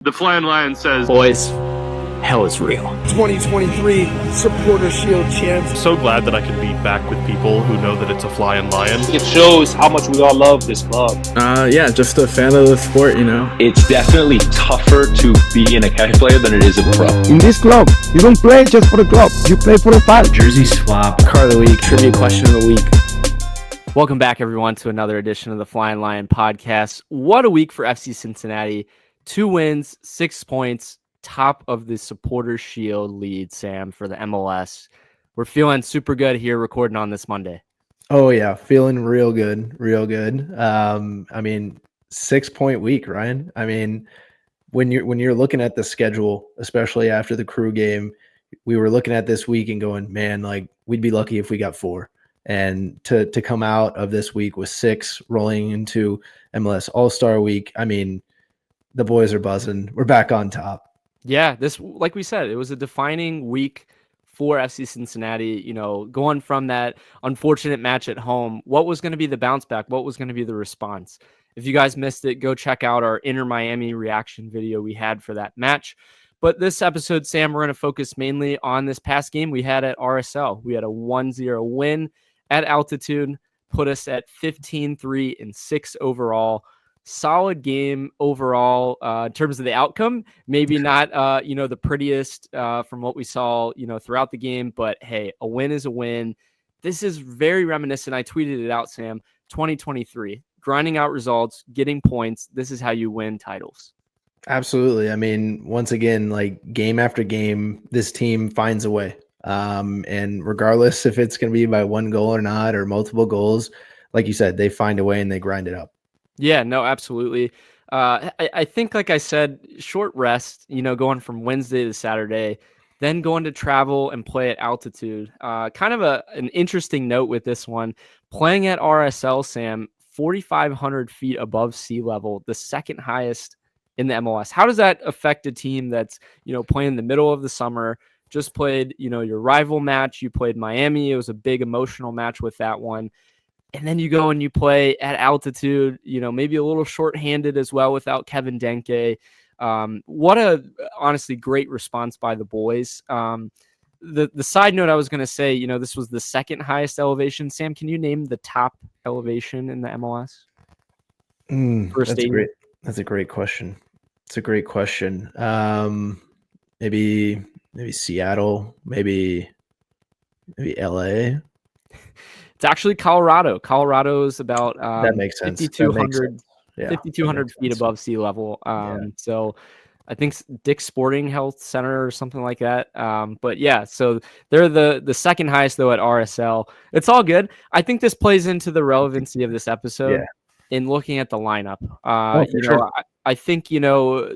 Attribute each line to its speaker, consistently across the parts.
Speaker 1: The Flying Lion says,
Speaker 2: boys, hell is real.
Speaker 3: 2023 Supporter Shield champs.
Speaker 4: So glad that I can be back with people who know that it's a Flying Lion.
Speaker 5: It shows how much we all love this club.
Speaker 6: Yeah, just a fan of the sport, you know.
Speaker 7: It's definitely tougher to be an academy player than it is a pro.
Speaker 8: In this club, you don't play just for the club. You play for the fight.
Speaker 2: Jersey swap, car of the week, trivia question of the week. Welcome back, everyone, to another edition of the Flying Lion podcast. What a week for FC Cincinnati. 2 wins, 6 points, top of the Supporter Shield lead, Sam, for the MLS. We're feeling super good here recording on this Monday.
Speaker 6: Oh, yeah. Feeling real good. Real good. 6-point week, Ryan. I mean, when you're looking at the schedule, especially after the Crew game, we were looking at this week and going, man, like, we'd be lucky if we got 4. And to come out of this week with 6 rolling into MLS All-Star Week, I mean, the boys are buzzing. We're back on top.
Speaker 2: Yeah, this, like we said, it was a defining week for FC Cincinnati, you know, going from that unfortunate match at home. What was going to be the bounce back? What was going to be the response? If you guys missed it, go check out our Inter Miami reaction video we had for that match. But this episode, Sam, we're going to focus mainly on this past game we had at RSL. We had a 1-0 win at altitude, put us at 15-3-6 overall. Solid game overall in terms of the outcome. Maybe not, the prettiest from what we saw, throughout the game. But hey, a win is a win. This is very reminiscent. I tweeted it out, Sam. 2023, grinding out results, getting points. This is how you win titles.
Speaker 6: Absolutely. I mean, once again, like game after game, this team finds a way. And regardless if it's going to be by 1 goal or not, or multiple goals, like you said, they find a way and they grind it up.
Speaker 2: Yeah, no, absolutely. I think, like I said, short rest, going from Wednesday to Saturday, then going to travel and play at altitude. Kind of an interesting note with this one. Playing at RSL, Sam, 4,500 feet above sea level, the second highest in the MLS. How does that affect a team that's, playing in the middle of the summer, just played, your rival match, you played Miami. It was a big emotional match with that one. And then you go and you play at altitude, maybe a little shorthanded as well without Kevin Denke. What a honestly great response by the boys. The side note I was going to say, this was the second highest elevation. Sam, can you name the top elevation in the MLS?
Speaker 6: That's a great question. It's a great question. Maybe Seattle, maybe LA. It's
Speaker 2: actually Colorado. Colorado is about
Speaker 6: that makes sense.
Speaker 2: 5,200 feet above sea level. So I think Dick's Sporting Health Center or something like that. But yeah, so they're the second highest though at RSL. It's all good. I think this plays into the relevancy of this episode in looking at the lineup.
Speaker 6: Sure.
Speaker 2: I think,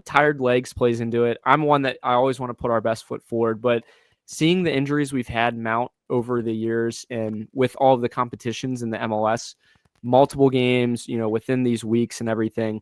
Speaker 2: tired legs plays into it. I'm one that I always want to put our best foot forward, but seeing the injuries we've had mount over the years and with all of the competitions in the MLS, multiple games, within these weeks and everything,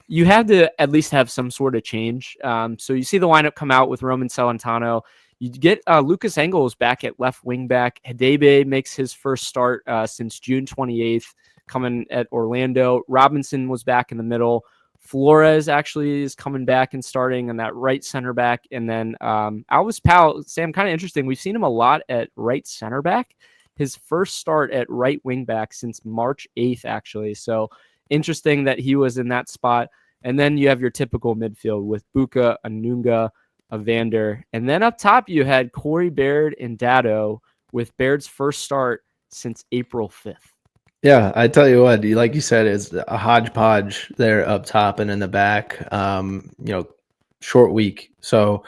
Speaker 2: you have to at least have some sort of change. So you see the lineup come out with Roman Celentano. You get Lucas Engels back at left wing back. Hadebe makes his first start since June 28th, coming at Orlando. Robinson was back in the middle. Flores actually is coming back and starting on that right center back. And then Alvis Powell, Sam, kind of interesting. We've seen him a lot at right center back. His first start at right wing back since March 8th, actually. So interesting that he was in that spot. And then you have your typical midfield with Buka, Anunga, Evander. And then up top, you had Corey Baird and Dado with Baird's first start since April 5th.
Speaker 6: Yeah, I tell you what, like you said, it's a hodgepodge there up top and in the back. Short week. So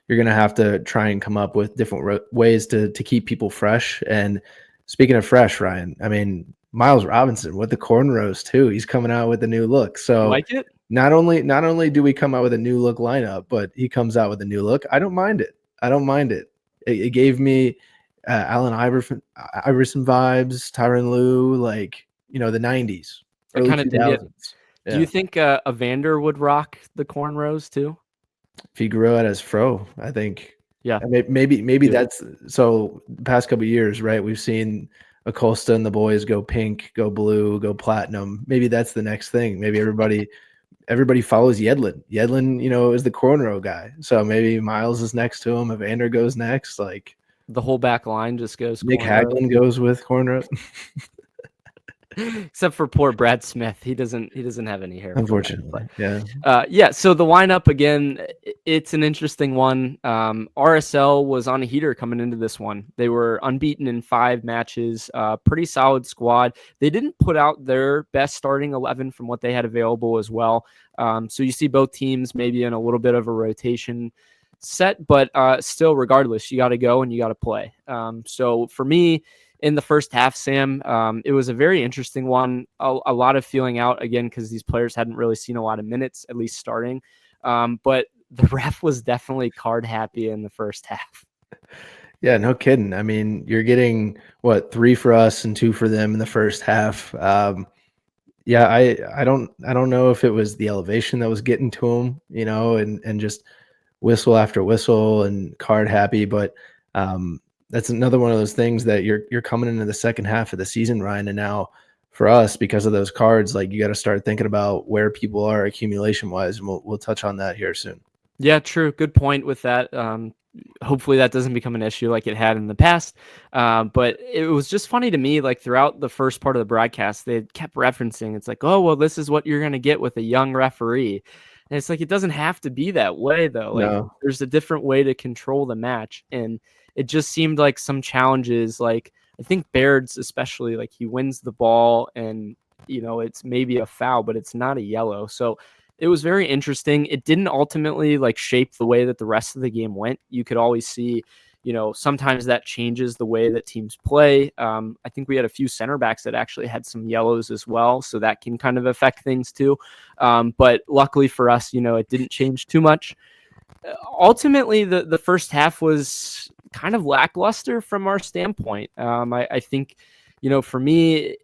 Speaker 6: you're going to have to try and come up with different ways to keep people fresh. And speaking of fresh, Ryan, I mean, Miles Robinson with the cornrows too. He's coming out with a new look. So
Speaker 2: like it?
Speaker 6: Not only do we come out with a new look lineup, but he comes out with a new look. I don't mind it. It gave me Allen Iverson vibes, Tyronn Lue, like, the 90s, early 2000s.
Speaker 2: Do you think Evander would rock the cornrows too?
Speaker 6: If he grew out as fro, I think.
Speaker 2: Yeah.
Speaker 6: Maybe that's so the past couple of years, right? We've seen Acosta and the boys go pink, go blue, go platinum. Maybe that's the next thing. Maybe everybody everybody follows Yedlin. Yedlin, is the corner guy. So maybe Miles is next to him. Evander goes next. Like
Speaker 2: The whole back line just goes.
Speaker 6: Nick
Speaker 2: corner.
Speaker 6: Haglund goes with corner.
Speaker 2: Except for poor Brad Smith. He doesn't have any hair.
Speaker 6: Unfortunately.
Speaker 2: Yeah.
Speaker 6: Yeah.
Speaker 2: So the lineup again, it's an interesting one. RSL was on a heater coming into this one. They were unbeaten in 5 matches, pretty solid squad. They didn't put out their best starting 11 from what they had available as well. So you see both teams maybe in a little bit of a rotation set, but still, regardless, you got to go and you got to play. So for me, in the first half, Sam, it was a very interesting one. A lot of feeling out again because these players hadn't really seen a lot of minutes, at least starting. But the ref was definitely card happy in the first half.
Speaker 6: Yeah, no kidding. I mean, you're getting 3 for us and 2 for them in the first half. Yeah, I don't know if it was the elevation that was getting to him, and just whistle after whistle and card happy, but that's another one of those things that you're coming into the second half of the season, Ryan, and now for us, because of those cards, like you got to start thinking about where people are accumulation wise, and we'll touch on that here soon.
Speaker 2: Yeah, true. Good point with that. Hopefully that doesn't become an issue like it had in the past. But it was just funny to me, like throughout the first part of the broadcast, they kept referencing, it's like, oh, well, this is what you're going to get with a young referee. And it's like, it doesn't have to be that way though. Like
Speaker 6: No.
Speaker 2: There's a different way to control the match. And it just seemed like some challenges, like I think Baird's especially, like he wins the ball and, it's maybe a foul, but it's not a yellow. So it was very interesting. It didn't ultimately like shape the way that the rest of the game went. You could always see, sometimes that changes the way that teams play. I think we had a few center backs that actually had some yellows as well. So that can kind of affect things too. But luckily for us, it didn't change too much. Ultimately, the first half was kind of lackluster from our standpoint. I think, for me,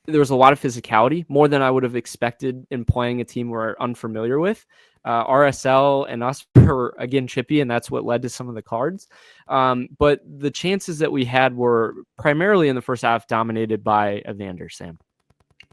Speaker 2: there was a lot of physicality, more than I would have expected in playing a team we're unfamiliar with. RSL and us were, again, chippy, and that's what led to some of the cards. But the chances that we had were primarily in the first half dominated by Evander, Sam.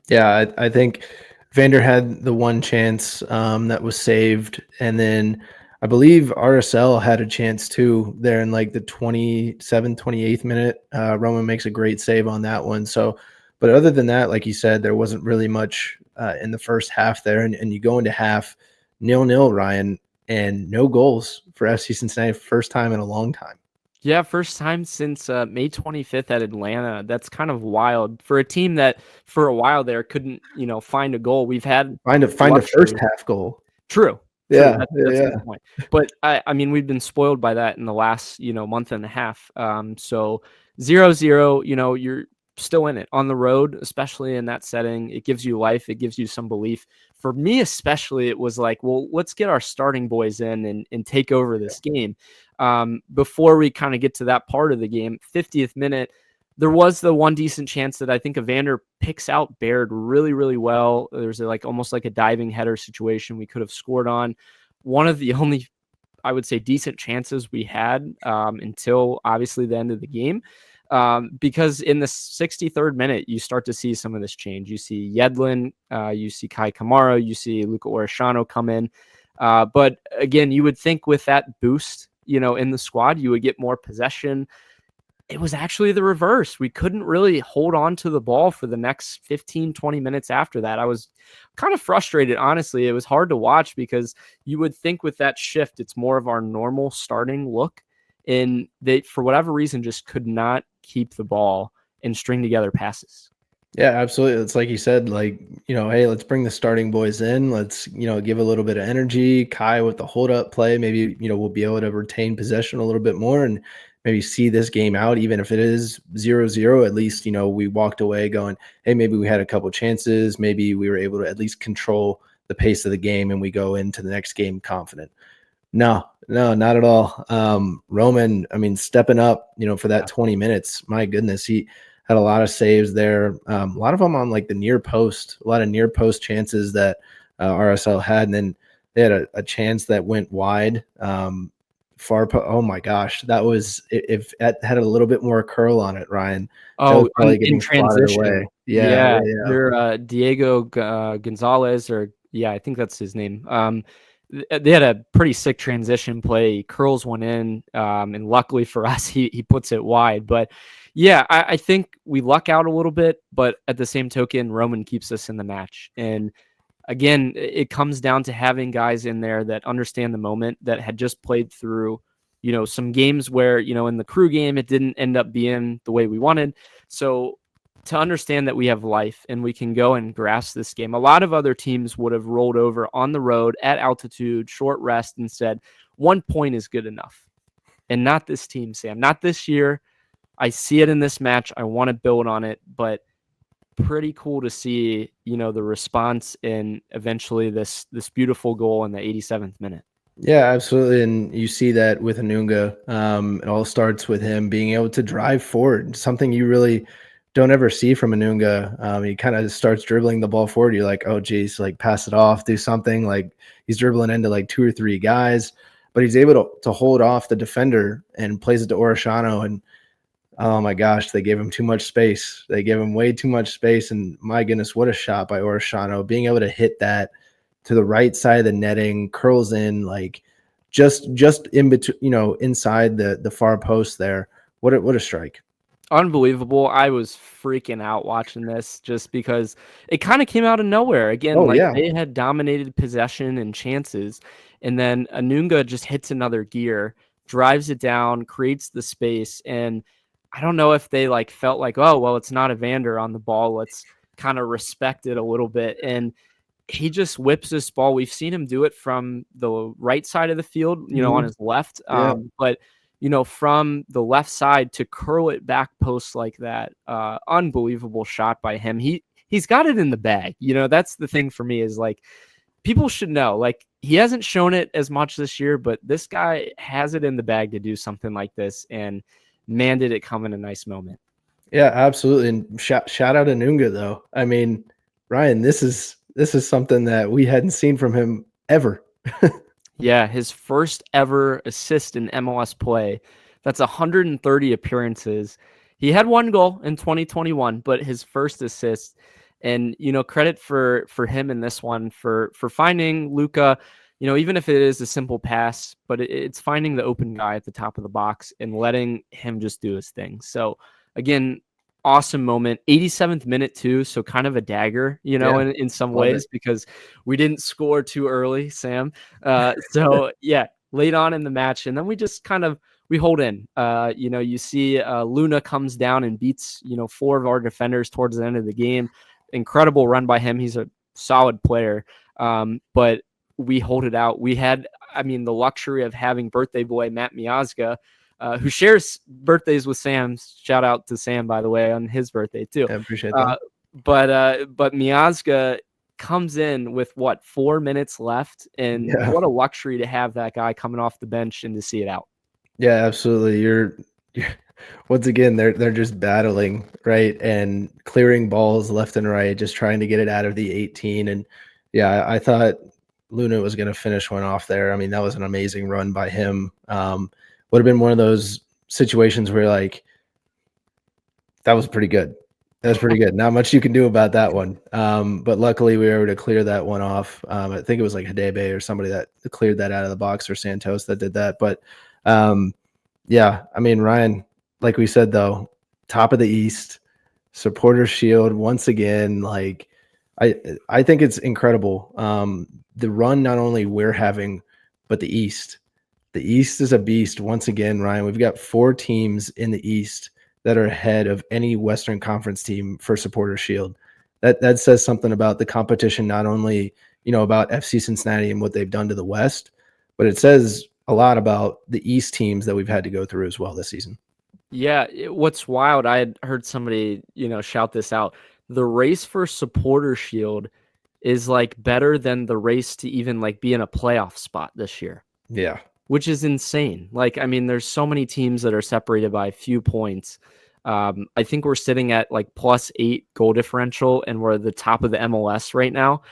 Speaker 6: Yeah, I think Vander had the one chance that was saved, and then I believe RSL had a chance too there in like the 28th minute. Roman makes a great save on that one. So, but other than that, like you said, there wasn't really much in the first half there. And you go into half 0-0, Ryan, and no goals for FC Cincinnati. First time in a long time.
Speaker 2: Yeah, first time since May 25th at Atlanta. That's kind of wild for a team that for a while there couldn't, find a goal. We've had
Speaker 6: find a first half goal.
Speaker 2: True.
Speaker 6: Yeah,
Speaker 2: that's a good point. But I mean, we've been spoiled by that in the last, month and a half. So 0-0, you're still in it on the road, especially in that setting. It gives you life. It gives you some belief. For me, especially, it was like, well, let's get our starting boys in and take over this game. Before we kind of get to that part of the game, 50th minute, there was the one decent chance that I think Evander picks out Baird really, really well. There's almost like a diving header situation we could have scored on. One of the only, I would say, decent chances we had until obviously the end of the game. Because in the 63rd minute, you start to see some of this change. You see Yedlin, you see Kai Kamara, you see Luca Orishano come in. But again, you would think with that boost, in the squad, you would get more possession. It was actually the reverse. We couldn't really hold on to the ball for the next 15, 20 minutes after that. I was kind of frustrated, honestly. It was hard to watch because you would think with that shift, it's more of our normal starting look. And they, for whatever reason, just could not keep the ball and string together passes.
Speaker 6: Yeah, absolutely. It's like you said, hey, let's bring the starting boys in. Let's, give a little bit of energy. Kai with the hold up play, maybe, we'll be able to retain possession a little bit more and maybe see this game out, even if it is 0-0, at least, we walked away going, hey, maybe we had a couple chances. Maybe we were able to at least control the pace of the game and we go into the next game confident. No, not at all. Roman, stepping up, for that 20 minutes, my goodness, he had a lot of saves there. A lot of them on like the near post, a lot of near post chances that RSL had. And then they had a chance that went wide. Oh my gosh, that was, if that had a little bit more curl on it, Ryan.
Speaker 2: Oh,
Speaker 6: probably
Speaker 2: in transition.
Speaker 6: away.
Speaker 2: Yeah. Diego Gonzalez or Yeah, I think that's his name. They had a pretty sick transition play. He curls one in, and luckily for us, he puts it wide. But yeah, I think we luck out a little bit, but at the same token, Roman keeps us in the match. And again, it comes down to having guys in there that understand the moment, that had just played through, some games where, in the crew game, it didn't end up being the way we wanted. So to understand that we have life and we can go and grasp this game. A lot of other teams would have rolled over on the road at altitude, short rest, and said 1 point is good enough. And not this team, Sam. Not this year. I see it in this match. I want to build on it, but pretty cool to see, the response and eventually this beautiful goal in the 87th minute.
Speaker 6: Yeah, absolutely. And you see that with Anunga. It all starts with him being able to drive forward, something you really don't ever see from Anunga. He kind of starts dribbling the ball forward. You're like, oh, geez, like pass it off, do something. Like he's dribbling into like 2 or 3 guys, but he's able to hold off the defender and plays it to Orishano. And oh my gosh, they gave him too much space. They gave him way too much space. And my goodness, what a shot by Orishano. Being able to hit that to the right side of the netting, curls in, like just in between, inside the far post there. What a strike.
Speaker 2: Unbelievable. I was freaking out watching this just because it kind of came out of nowhere. Again, they had dominated possession and chances, and then Anunga just hits another gear, drives it down, creates the space, and I don't know if they felt like, oh, well, it's not Evander on the ball. Let's kind of respect it a little bit. And he just whips this ball. We've seen him do it from the right side of the field, on his left. But from the left side to curl it back post like that, unbelievable shot by him. He's got it in the bag. That's the thing for me is people should know, he hasn't shown it as much this year, but this guy has it in the bag to do something like this. And man, did it come in a nice moment.
Speaker 6: Yeah, absolutely. And shout out Anunga though. I mean, Ryan, this is something that we hadn't seen from him ever.
Speaker 2: Yeah, his first ever assist in MLS play. That's 130 appearances. He had 1 goal in 2021, but his first assist. And, credit for him in this one for finding Luka, even if it is a simple pass, but it's finding the open guy at the top of the box and letting him just do his thing. So, again, awesome moment. 87th minute too, so kind of a dagger, in some ways, because we didn't score too early, Sam. So yeah, late on in the match, and then we just we hold in. You see Luna comes down and beats 4 of our defenders towards the end of the game. Incredible run by him. He's a solid player, but we hold it out. We had, the luxury of having birthday boy Matt Miazga, who shares birthdays with Sam. Shout out to Sam, by the way, on his birthday too.
Speaker 6: I appreciate that.
Speaker 2: But Miazga comes in with 4 minutes left, and what a luxury to have that guy coming off the bench and to see it out.
Speaker 6: Yeah, absolutely. You're once again, they're just battling, right, and clearing balls left and right, just trying to get it out of the 18. And yeah, I thought Luna was going to finish one off there. That was an amazing run by him. Would have been one of those situations where that was pretty good. That's pretty good. Not much you can do about that one. But luckily we were able to clear that one off. I think it was Hadebe or somebody that cleared that out of the box, or Santos that did that. But Ryan, like we said though, top of the East, Supporter Shield once again. I think it's incredible. The run not only we're having, but the East. The East is a beast once again, Ryan. We've got 4 teams in the East that are ahead of any Western Conference team for Supporter Shield. That says something about the competition, not only, about FC Cincinnati and what they've done to the West, but it says a lot about the East teams that we've had to go through as well this season.
Speaker 2: Yeah, what's wild, I had heard somebody, shout this out. The race for Supporter Shield is better than the race to even be in a playoff spot this year.
Speaker 6: Yeah.
Speaker 2: Which is insane. There's so many teams that are separated by a few points. I think we're sitting at +8 goal differential, and we're at the top of the MLS right now.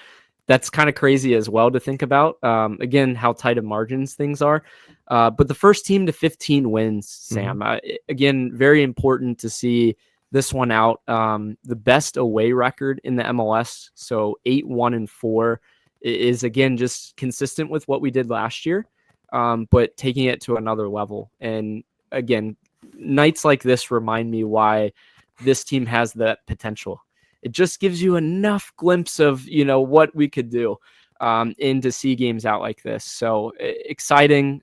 Speaker 2: That's kind of crazy as well to think about. Again, how tight of margins things are. But the first team to 15 wins, Sam. Again, very important to see this one out. The best away record in the MLS, so 8-1-4 is again just consistent with what we did last year, but taking it to another level. And again, nights like this remind me why this team has that potential. It just gives you enough glimpse of, what we could do and to see games out like this. So exciting.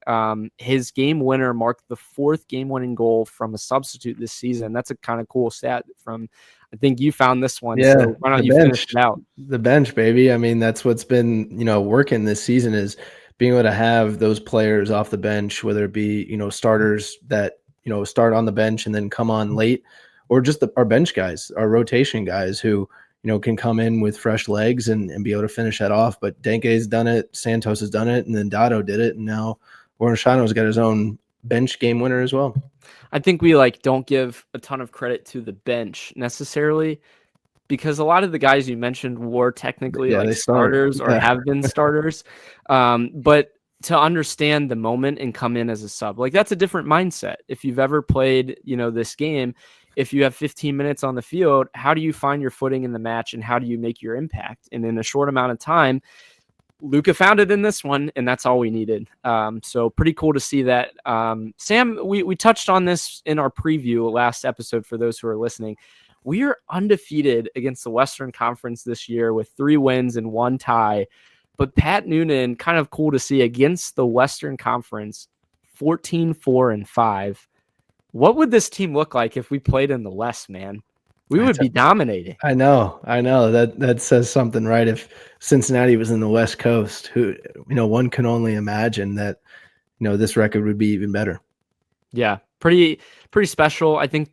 Speaker 2: His game winner marked the 4th game-winning goal from a substitute this season. That's a kind of cool stat from, I think you found this one.
Speaker 6: Yeah,
Speaker 2: so why don't you finish it out?
Speaker 6: The bench, baby. I mean, that's what's been, working this season, is being able to have those players off the bench, whether it be, starters that, start on the bench and then come on late, or just our bench guys, our rotation guys who, can come in with fresh legs and be able to finish that off. But Denke's done it, Santos has done it, and then Dado did it, and now Ornshano's got his own bench game winner as well.
Speaker 2: I think we don't give a ton of credit to the bench necessarily, because a lot of the guys you mentioned were technically starters or have been starters. But to understand the moment and come in as a sub, that's a different mindset. If you've ever played, this game, if you have 15 minutes on the field, how do you find your footing in the match and how do you make your impact? And in a short amount of time, Luka found it in this one, and that's all we needed. So pretty cool to see that. Sam, we touched on this in our preview last episode for those who are listening. We are undefeated against the Western Conference this year with 3 wins and 1 tie. But Pat Noonan, kind of cool to see against the Western Conference, 14-4-5. What would this team look like if we played in the West, man? We would be dominating.
Speaker 6: I know. That says something, right? If Cincinnati was in the West Coast, one can only imagine that, this record would be even better.
Speaker 2: Yeah, pretty special. I think,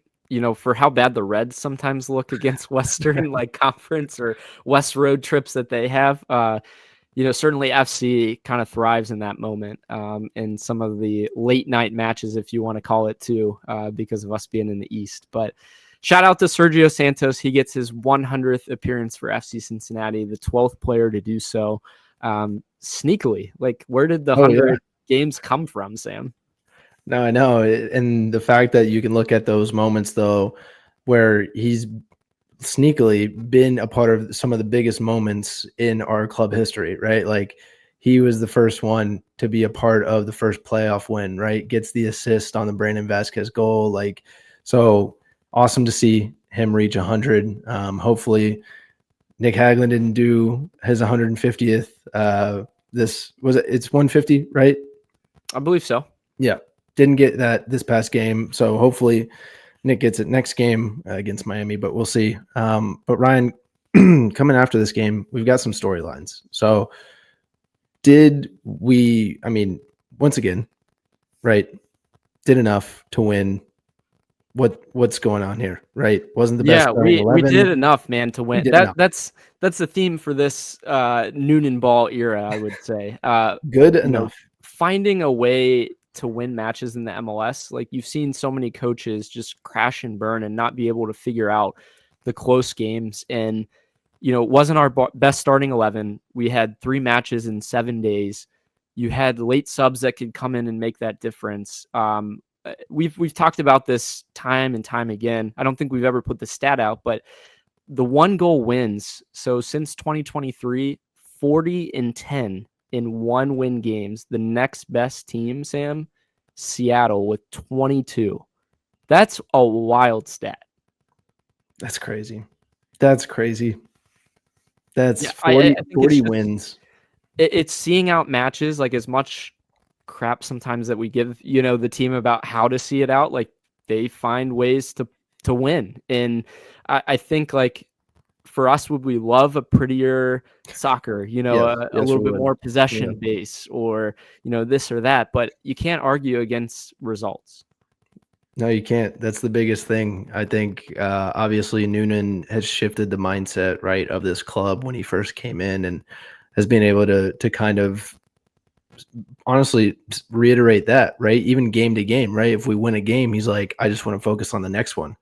Speaker 2: for how bad the Reds sometimes look against Western conference or West road trips that they have. Certainly FC kind of thrives in that moment, in some of the late night matches, if you want to call it too, because of us being in the East. But shout out to Sergio Santos. He gets his 100th appearance for FC Cincinnati, the 12th player to do so, sneakily. Where did the 100 games come from, Sam?
Speaker 6: No, I know. And the fact that you can look at those moments, though, where he's sneakily been a part of some of the biggest moments in our club history, right? He was the first one to be a part of the first playoff win, right? Gets the assist on the Brandon Vasquez goal. So awesome to see him reach 100. Hopefully Nick Hagglund didn't do his 150th. It's 150, right?
Speaker 2: I believe so.
Speaker 6: Yeah. Didn't get that this past game. So hopefully Nick gets it next game against Miami, but we'll see. But Ryan, coming after this game, we've got some storylines. So once again, right, did enough to win. What's going on here, right? Wasn't the best.
Speaker 2: Yeah, we did enough, man, to win. That's the theme for this Noonan ball era, I would say.
Speaker 6: Good enough.
Speaker 2: Finding a way to win matches in the MLS. You've seen so many coaches just crash and burn and not be able to figure out the close games. And, it wasn't our best starting 11. We had 3 matches in 7 days. You had late subs that could come in and make that difference. We've talked about this time and time again. I don't think we've ever put the stat out, but the 1 goal wins. So since 2023, 40-10 in 1-win games. The next best team, Sam, Seattle with 22. That's a wild stat.
Speaker 6: That's crazy. That's 40 wins.
Speaker 2: It's seeing out matches, as much crap sometimes that we give, the team about how to see it out. They find ways to win. And I think for us, would we love a prettier soccer, a little bit more possession base or, this or that, but you can't argue against results.
Speaker 6: No, you can't. That's the biggest thing. I think, obviously Noonan has shifted the mindset, right, of this club when he first came in and has been able to kind of honestly reiterate that, right? Even game to game, right? If we win a game, he's like, I just want to focus on the next one.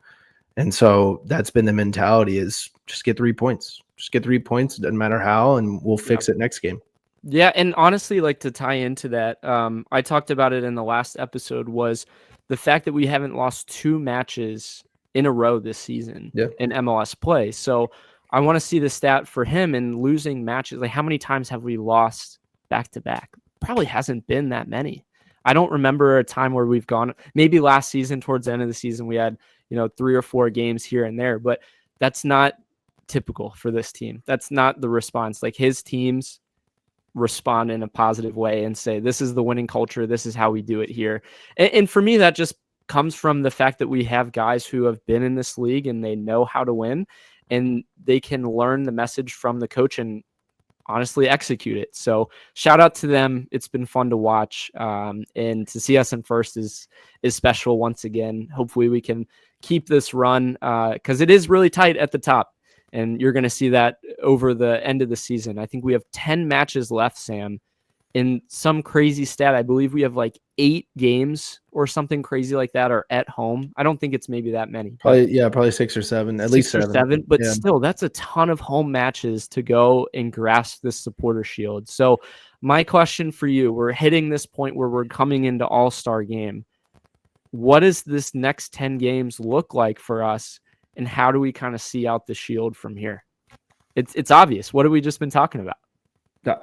Speaker 6: And so that's been the mentality, is just get 3 points. Just get 3 points. It doesn't matter how, and we'll fix it next game.
Speaker 2: Yeah, and honestly, to tie into that, I talked about it in the last episode, was the fact that we haven't lost 2 matches in a row this season in MLS play. So I want to see the stat for him and losing matches. Like, how many times have we lost back to back? Probably hasn't been that many. I don't remember a time where we've gone, maybe last season, towards the end of the season, we had, 3 or 4 games here and there, but that's not typical for this team. That's not the response. Like, his teams respond in a positive way and say, this is the winning culture. This is how we do it here. And for me, that just comes from the fact that we have guys who have been in this league and they know how to win, and they can learn the message from the coach and honestly execute it. So shout out to them. It's been fun to watch. And to see us in first is special once again. Hopefully we can keep this run because it is really tight at the top. And you're going to see that over the end of the season. I think we have 10 matches left, Sam. In some crazy stat, I believe we have like 8 games or something crazy like that are at home. I don't think it's maybe that many.
Speaker 6: Probably 6 or 7, at least
Speaker 2: 7. But still, that's a ton of home matches to go and grasp this supporter shield. So my question for you, we're hitting this point where we're coming into All-Star game. What does this next 10 games look like for us? And how do we kind of see out the shield from here? It's obvious. What have we just been talking about?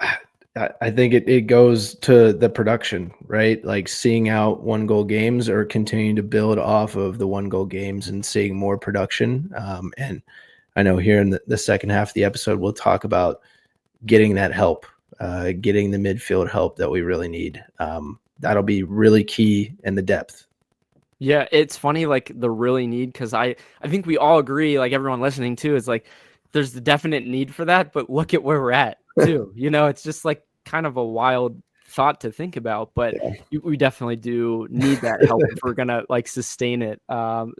Speaker 6: I think it goes to the production, right? Like seeing out 1-goal games or continuing to build off of the 1-goal games and seeing more production. And I know here in the second half of the episode, we'll talk about getting that help, getting the midfield help that we really need. That'll be really key in the depth.
Speaker 2: Yeah, it's funny, like the really need, because I think we all agree, like everyone listening too, is like there's the definite need for that, but look at where we're at too. It's just like kind of a wild thought to think about, but we definitely do need that help if we're gonna like sustain it,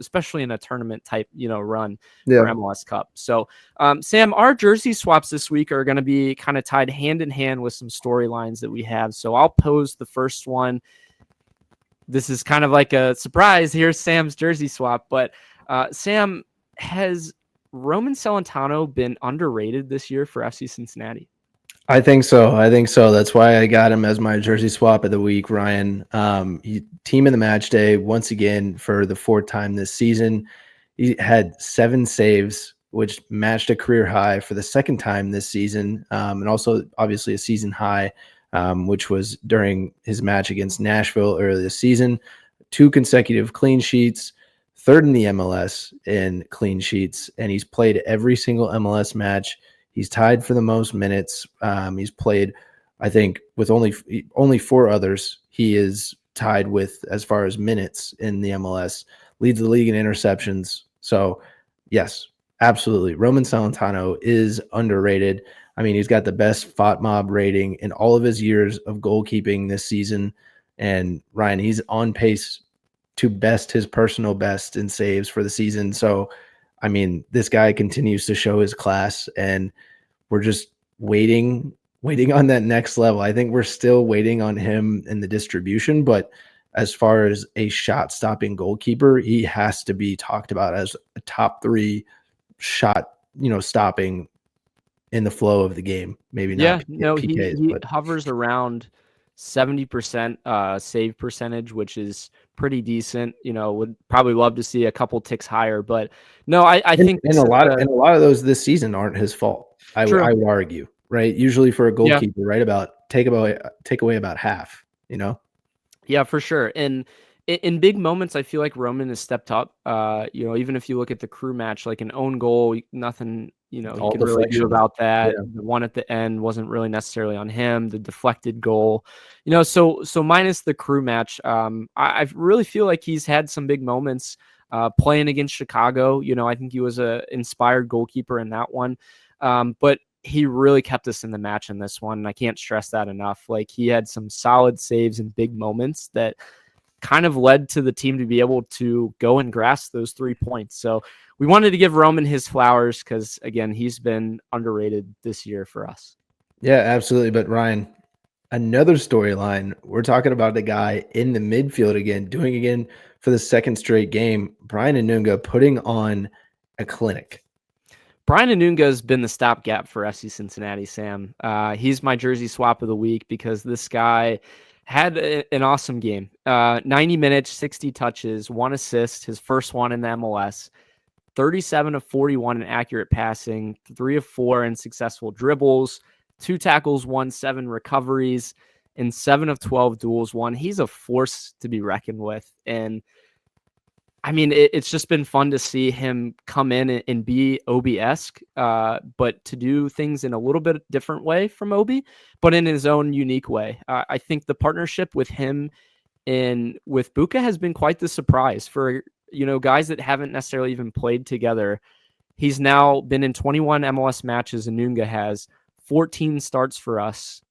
Speaker 2: especially in a tournament type run for MLS Cup. So Sam, our jersey swaps this week are going to be kind of tied hand in hand with some storylines that we have. So I'll pose the first one. This is kind of like a surprise. Here's Sam's jersey swap. But Sam, has Roman Celentano been underrated this year for FC Cincinnati?
Speaker 6: I think so. That's why I got him as my jersey swap of the week, Ryan. Team in the match day, once again, for the 4th time this season. He had 7 saves, which matched a career high for the 2nd time this season, and also obviously a season high, which was during his match against Nashville earlier this season. 2 consecutive clean sheets, 3rd in the MLS in clean sheets, and he's played every single MLS match. He's tied for the most minutes. He's played, I think, with only 4 others. He is tied with as far as minutes in the MLS, leads the league in interceptions. So, yes, absolutely. Roman Celentano is underrated. I mean, he's got the best FOTMOB rating in all of his years of goalkeeping this season. And Ryan, he's on pace to best his personal best in saves for the season. So, I mean, this guy continues to show his class, and we're just waiting on that next level. I think we're still waiting on him in the distribution, but as far as a shot-stopping goalkeeper, he has to be talked about as a top 3 shot, stopping in the flow of the game. Maybe not. PKs,
Speaker 2: he hovers around 70% save percentage, which is pretty decent. Would probably love to see a couple ticks higher, but no, I think
Speaker 6: a lot of those this season aren't his fault. I would argue, right? Usually for a goalkeeper, right, about take away about half.
Speaker 2: Yeah, for sure. And in big moments, I feel like Roman has stepped up. Even if you look at the Crew match, like an own goal, nothing you can really do about that. Yeah. The one at the end wasn't really necessarily on him. The deflected goal, so minus the Crew match, I really feel like he's had some big moments playing against Chicago. I think he was a inspired goalkeeper in that one, but he really kept us in the match in this one. And I can't stress that enough. Like, he had some solid saves and big moments that kind of led to the team to be able to go and grasp those 3 points. So we wanted to give Roman his flowers because, again, he's been underrated this year for us.
Speaker 6: Yeah, absolutely. But Ryan, another storyline, we're talking about the guy in the midfield again, doing again for the 2nd straight game, Brian Anunga putting on a clinic.
Speaker 2: Brian Anunga has been the stopgap for FC Cincinnati, Sam. He's my jersey swap of the week because this guy had an awesome game. 90 minutes, 60 touches, 1 assist, his first one in the MLS. 37 of 41 in accurate passing, 3 of 4 in successful dribbles, 2 tackles, 7 recoveries, and 7 of 12 duels won. He's a force to be reckoned with. And I mean, it's just been fun to see him come in and be Obi-esque, but to do things in a little bit different way from Obi, but in his own unique way. I think the partnership with him and with Buka has been quite the surprise for, guys that haven't necessarily even played together. He's now been in 21 MLS matches. Anunga has 14 starts for us.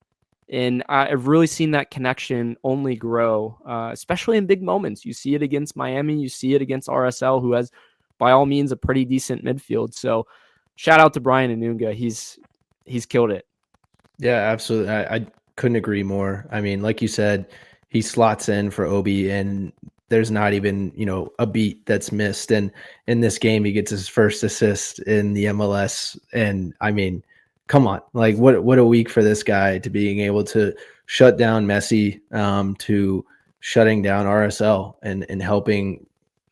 Speaker 2: And I've really seen that connection only grow, especially in big moments. You see it against Miami. You see it against RSL, who has, by all means, a pretty decent midfield. So shout out to Brian Anunga. He's killed it.
Speaker 6: Yeah, absolutely. I couldn't agree more. I mean, like you said, he slots in for Obi, and there's not even, a beat that's missed. And in this game, he gets his first assist in the MLS. And I mean, come on, like what a week for this guy to being able to shut down Messi, to shutting down RSL and helping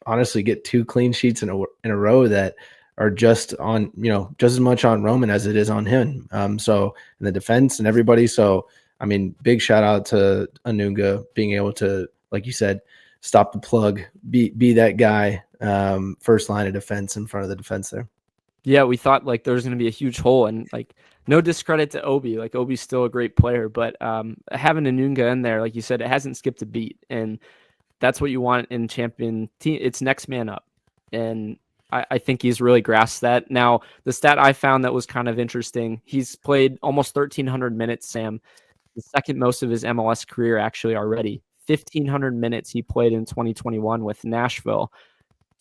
Speaker 6: honestly get 2 clean sheets in a row that are just on, just as much on Roman as it is on him. So in the defense and everybody. So, I mean, big shout out to Anunga being able to, like you said, stop the plug, be that guy, first line of defense in front of the defense there.
Speaker 2: Yeah, we thought like there was going to be a huge hole, and like no discredit to Obi. Like Obi's still a great player, but having Anunga in there, like you said, it hasn't skipped a beat, and that's what you want in champion team. It's next man up, and I think he's really grasped that. Now, the stat I found that was kind of interesting: he's played almost 1,300 minutes, Sam, the second most of his MLS career actually already. 1,500 minutes he played in 2021 with Nashville.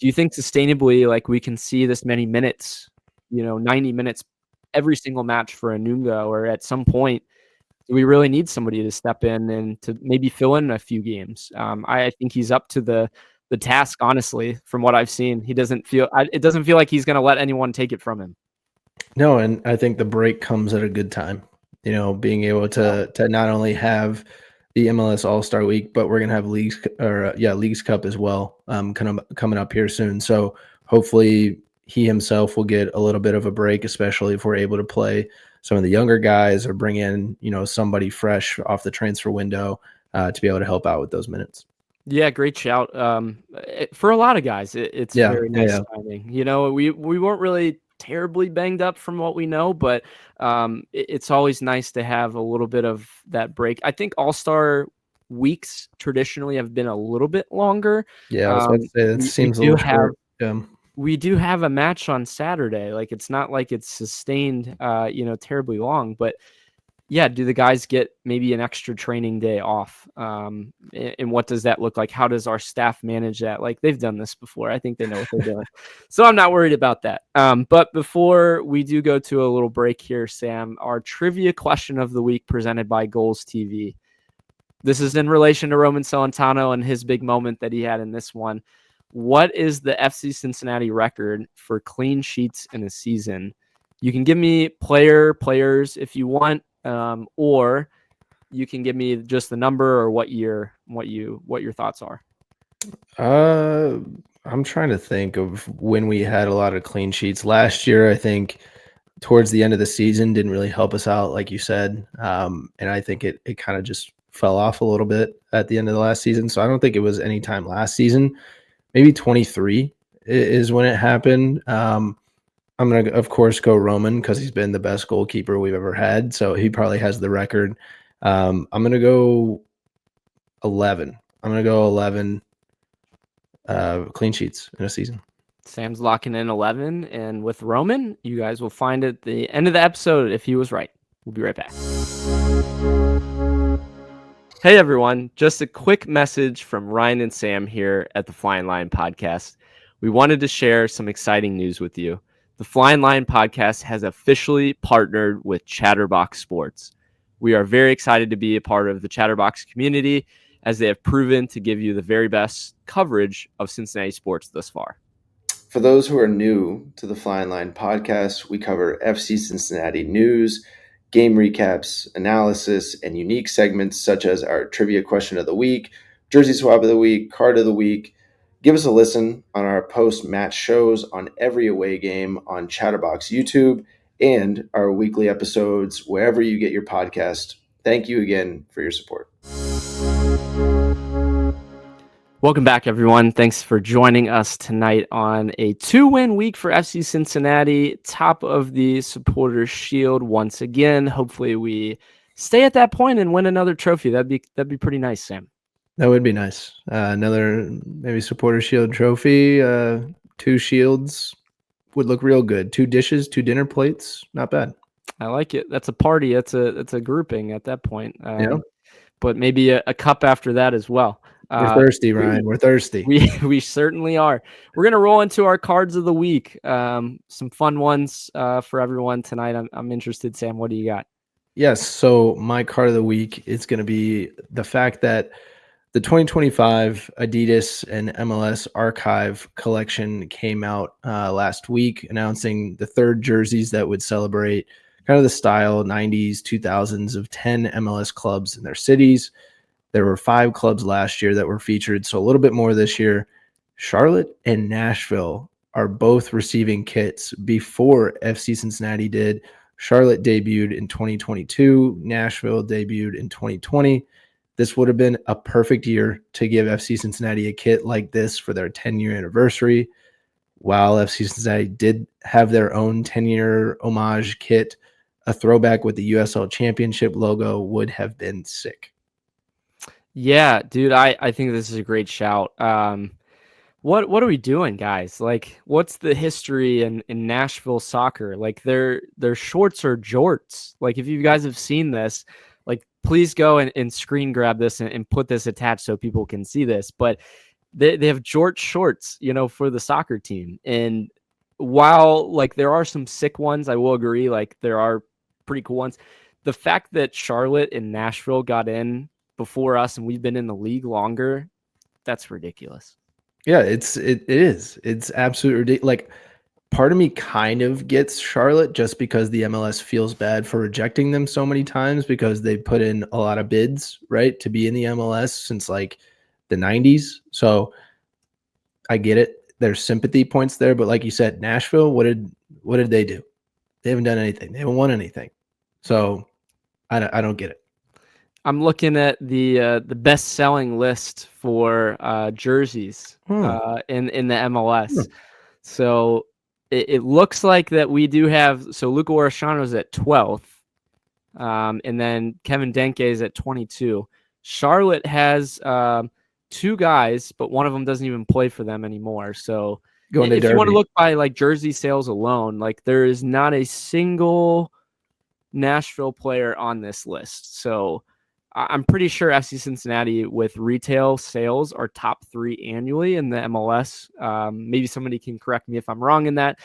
Speaker 2: Do you think sustainably, like we can see this many minutes, 90 minutes every single match for Anunga, or at some point, do we really need somebody to step in and to maybe fill in a few games? I think he's up to the task, honestly, from what I've seen. It doesn't feel like he's going to let anyone take it from him.
Speaker 6: No, and I think the break comes at a good time, being able to not only have the MLS All-Star Week, but we're going to have Leagues Cup as well, coming up here soon. So hopefully he himself will get a little bit of a break, especially if we're able to play some of the younger guys or bring in, somebody fresh off the transfer window to be able to help out with those minutes. Yeah,
Speaker 2: great shout. For a lot of guys, it's very nice timing. We weren't really terribly banged up from what we know, but it's always nice to have a little bit of that break. I think All-Star weeks traditionally have been a little bit longer.
Speaker 6: Yeah, I was about to say that seems a little short.
Speaker 2: We do have a match on Saturday. Like it's not like it's sustained, terribly long, but yeah, do the guys get maybe an extra training day off? And what does that look like? How does our staff manage that? Like they've done this before. I think they know what they're doing. So I'm not worried about that. But before we do go to a little break here, Sam, our trivia question of the week presented by Goals TV. This is in relation to Roman Celentano and his big moment that he had in this one. What is the FC Cincinnati record for clean sheets in a season? You can give me players if you want. Or you can give me just the number or what year, what your thoughts are.
Speaker 6: I'm trying to think of when we had a lot of clean sheets last year. I think towards the end of the season didn't really help us out, like you said. And I think it kind of just fell off a little bit at the end of the last season. So I don't think it was any time last season. Maybe 23 is when it happened. I'm going to, of course, go Roman because he's been the best goalkeeper we've ever had. So he probably has the record. I'm going to go 11. I'm going to go 11 clean sheets in a season.
Speaker 2: Sam's locking in 11. And with Roman, you guys will find at the end of the episode if he was right. We'll be right back. Hey, everyone. Just a quick message from Ryan and Sam here at the Flying Lion Podcast. We wanted to share some exciting news with you. The Flying Lion Podcast has officially partnered with Chatterbox Sports. We are very excited to be a part of the Chatterbox community as they have proven to give you the very best coverage of Cincinnati sports thus far.
Speaker 6: For those who are new to the Flying Lion Podcast, we cover FC Cincinnati news, game recaps, analysis, and unique segments such as our trivia question of the week, jersey swap of the week, card of the week, Give us a listen on our post-match shows on every away game on Chatterbox YouTube and our weekly episodes wherever you get your podcast. Thank you again for your support.
Speaker 2: Welcome back, everyone. Thanks for joining us tonight on a 2-win week for FC Cincinnati, top of the Supporters Shield once again. Hopefully we stay at that point and win another trophy. That'd be pretty nice, Sam.
Speaker 6: That would be nice. Another maybe Supporter Shield trophy, 2 shields would look real good. 2 dishes, 2 dinner plates, not bad.
Speaker 2: I like it. That's a party. That's a grouping at that point.
Speaker 6: Yeah.
Speaker 2: But maybe a cup after that as well.
Speaker 6: We're thirsty, Ryan. We're thirsty.
Speaker 2: We certainly are. We're gonna roll into our cards of the week. Some fun ones for everyone tonight. I'm interested, Sam. What do you got?
Speaker 6: Yes. So my card of the week is going to be the fact that the 2025 Adidas and MLS Archive collection came out last week, announcing the 3rd jerseys that would celebrate kind of the style 90s, 2000s of 10 MLS clubs in their cities. There were 5 clubs last year that were featured, so a little bit more this year. Charlotte and Nashville are both receiving kits before FC Cincinnati did. Charlotte debuted in 2022. Nashville debuted in 2020. This would have been a perfect year to give FC Cincinnati a kit like this for their 10-year anniversary. While FC Cincinnati did have their own 10-year homage kit, a throwback with the USL Championship logo would have been sick.
Speaker 2: Yeah, dude, I think this is a great shout. What are we doing, guys? Like, what's the history in Nashville soccer? Like, their shorts are jorts. Like, if you guys have seen this, like, please go and screen grab this and put this attached so people can see this. But they have jort shorts, for the soccer team. And while, like, there are some sick ones, I will agree, like, there are pretty cool ones. The fact that Charlotte and Nashville got in before us and we've been in the league longer, that's ridiculous.
Speaker 6: Yeah, it is. It's absolutely ridiculous. Like, part of me kind of gets Charlotte just because the MLS feels bad for rejecting them so many times because they put in a lot of bids, right, to be in the MLS since like the 90s. So I get it. There's sympathy points there, but like you said, Nashville, what did they do? They haven't done anything. They haven't won anything. So I don't get it.
Speaker 2: I'm looking at the best-selling list for jerseys in the MLS. So it looks like that we do have. So Luca Orashano's at 12th, and then Kevin Denke is at 22. Charlotte has 2 guys, but one of them doesn't even play for them anymore. So if you want to look by like jersey sales alone, like there is not a single Nashville player on this list. So I'm pretty sure FC Cincinnati with retail sales are top 3 annually in the MLS. Maybe somebody can correct me if I'm wrong in that,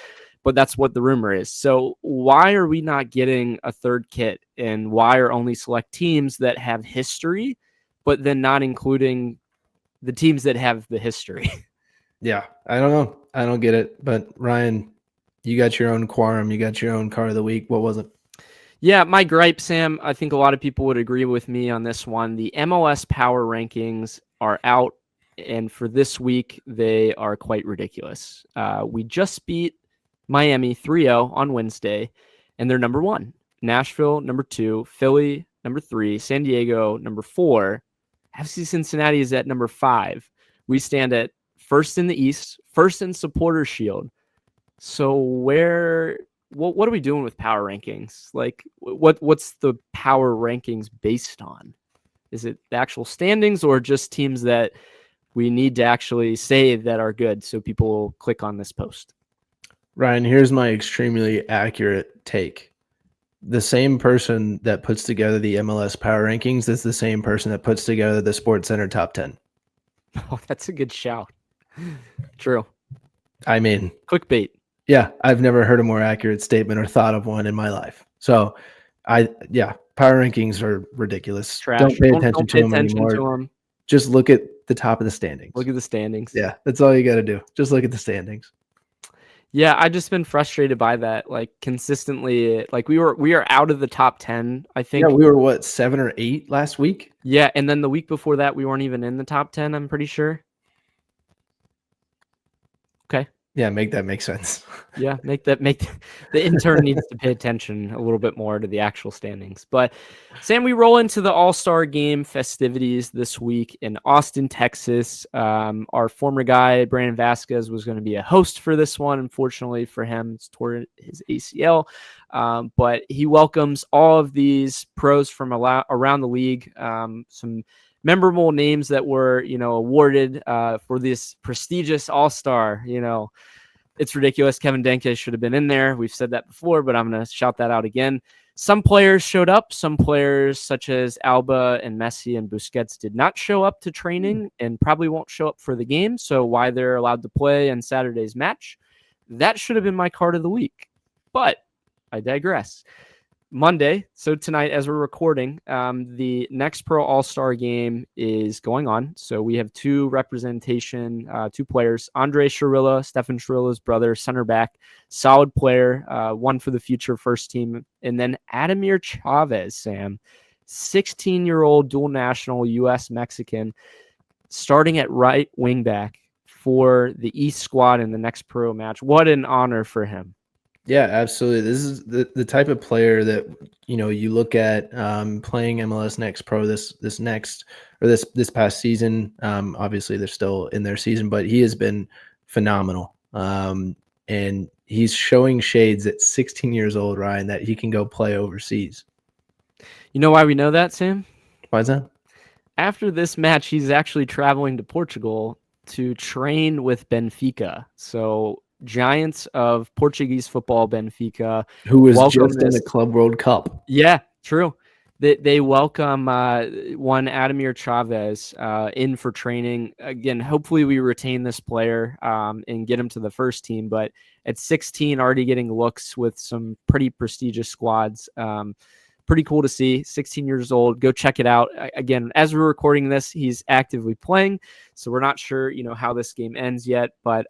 Speaker 2: but that's what the rumor is. So why are we not getting a 3rd kit, and why are only select teams that have history, but then not including the teams that have the history?
Speaker 6: Yeah, I don't know. I don't get it. But Ryan, you got your own quorum. You got your own card of the week. What was it?
Speaker 2: Yeah, my gripe, Sam, I think a lot of people would agree with me on this one. The MLS power rankings are out, and for this week, they are quite ridiculous. We just beat Miami 3-0 on Wednesday, and they're number 1. Nashville, number 2. Philly, number 3. San Diego, number 4. FC Cincinnati is at number 5. We stand at 1st in the East, 1st in Supporters Shield. So what are we doing with power rankings? Like, what's the power rankings based on? Is it the actual standings or just teams that we need to actually say that are good so people will click on this post?
Speaker 6: Ryan, here's my extremely accurate take. The same person that puts together the MLS power rankings is the same person that puts together the Sports Center top 10.
Speaker 2: Oh, that's a good shout. True.
Speaker 6: I mean,
Speaker 2: clickbait.
Speaker 6: Yeah, I've never heard a more accurate statement or thought of one in my life. So, power rankings are ridiculous.
Speaker 2: Trash.
Speaker 6: Don't pay attention to them anymore. Just look at the top of the standings.
Speaker 2: Look at the standings.
Speaker 6: Yeah, that's all you got to do. Just look at the standings.
Speaker 2: Yeah, I've just been frustrated by that. Like, consistently, like we are out of the top 10, I think.
Speaker 6: Yeah, we were 7 or 8 last week?
Speaker 2: Yeah, and then the week before that, we weren't even in the top 10, I'm pretty sure. Okay.
Speaker 6: Yeah, make that make sense.
Speaker 2: Yeah, make the intern needs to pay attention a little bit more to the actual standings. But Sam, we roll into the All-Star Game festivities this week in Austin, Texas. Our former guy Brandon Vasquez was going to be a host for this one. Unfortunately for him, it's tore his ACL. But he welcomes all of these pros from around the league. Some memorable names that were, awarded for this prestigious All-Star. It's ridiculous. Kevin Denke should have been in there. We've said that before, but I'm going to shout that out again. Some players showed up. Some players, such as Alba and Messi and Busquets, did not show up to training and probably won't show up for the game. So why they're allowed to play in Saturday's match, that should have been my card of the week. But I digress. Monday, so tonight as we're recording, the next Pro All-Star game is going on. So we have two players, Andre Chirilla, Stefan Chirilla's brother, center back, solid player, one for the future first team. And then Adamir Chavez, Sam, 16-year-old dual national U.S. Mexican, starting at right wing back for the East squad in the next Pro match. What an honor for him.
Speaker 6: Yeah, absolutely. This is the type of player that you look at playing MLS Next Pro this past season. Obviously, they're still in their season, but he has been phenomenal. And he's showing shades at 16 years old, Ryan, that he can go play overseas.
Speaker 2: You know why we know that, Sam?
Speaker 6: Why is that?
Speaker 2: After this match, he's actually traveling to Portugal to train with Benfica. So giants of Portuguese football, Benfica,
Speaker 6: who was just in the Club World Cup.
Speaker 2: Yeah, true. They welcome one Adamir Chavez in for training. Again, hopefully we retain this player and get him to the first team. But at 16, already getting looks with some pretty prestigious squads. Pretty cool to see. 16 years old. Go check it out. Again, as we're recording this, he's actively playing. So we're not sure, how this game ends yet. But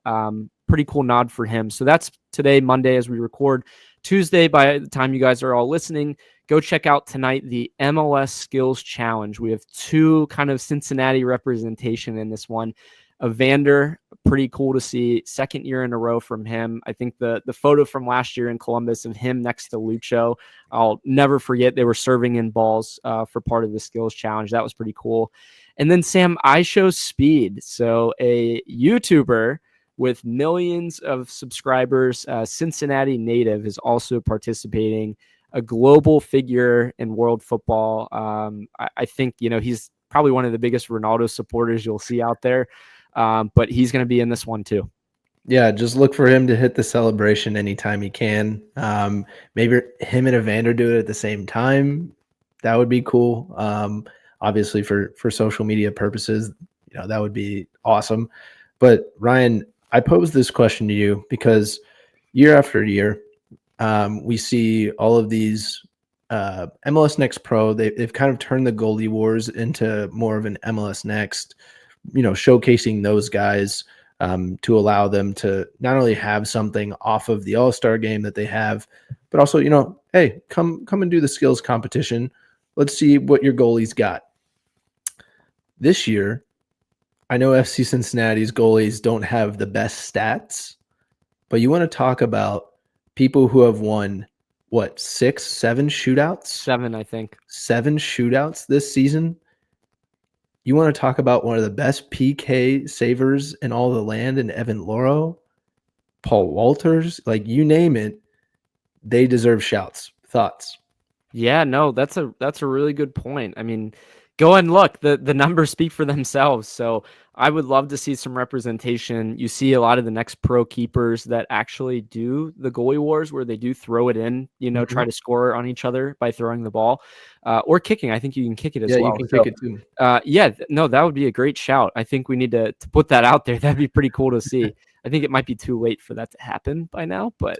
Speaker 2: pretty cool nod for him. So that's today, Monday, as we record. Tuesday, by the time you guys are all listening, go check out tonight the MLS Skills Challenge. We have two kind of Cincinnati representation in this one. Evander, pretty cool to see. Second year in a row from him. I think the photo from last year in Columbus of him next to Lucho, I'll never forget. They were serving in balls for part of the Skills Challenge. That was pretty cool. And then, Sam, I Show Speed. So a YouTuber with millions of subscribers, Cincinnati native, is also participating. A global figure in world football. I think, he's probably one of the biggest Ronaldo supporters you'll see out there. But he's going to be in this one too.
Speaker 6: Yeah, just look for him to hit the celebration anytime he can. Maybe him and Evander do it at the same time. That would be cool. Obviously for social media purposes, that would be awesome. But Ryan, I pose this question to you because year after year, we see all of these MLS Next Pro. They've kind of turned the goalie wars into more of an MLS Next, showcasing those guys to allow them to not only have something off of the All-Star game that they have, but also, hey, come and do the skills competition. Let's see what your goalie's got. This year, I know FC Cincinnati's goalies don't have the best stats, but you want to talk about people who have won, 6, 7 shootouts?
Speaker 2: 7, I think. 7
Speaker 6: shootouts this season. You want to talk about one of the best PK savers in all the land in Evan Loro, Paul Walters, like you name it, they deserve shouts. Thoughts?
Speaker 2: Yeah, no, that's a really good point. I mean, go and look. The numbers speak for themselves. So I would love to see some representation. You see a lot of the next pro keepers that actually do the goalie wars where they do throw it in, try to score on each other by throwing the ball or kicking. I think you can kick it as well.
Speaker 6: Yeah, you can kick it too.
Speaker 2: That would be a great shout. I think we need to put that out there. That'd be pretty cool to see. I think it might be too late for that to happen by now, but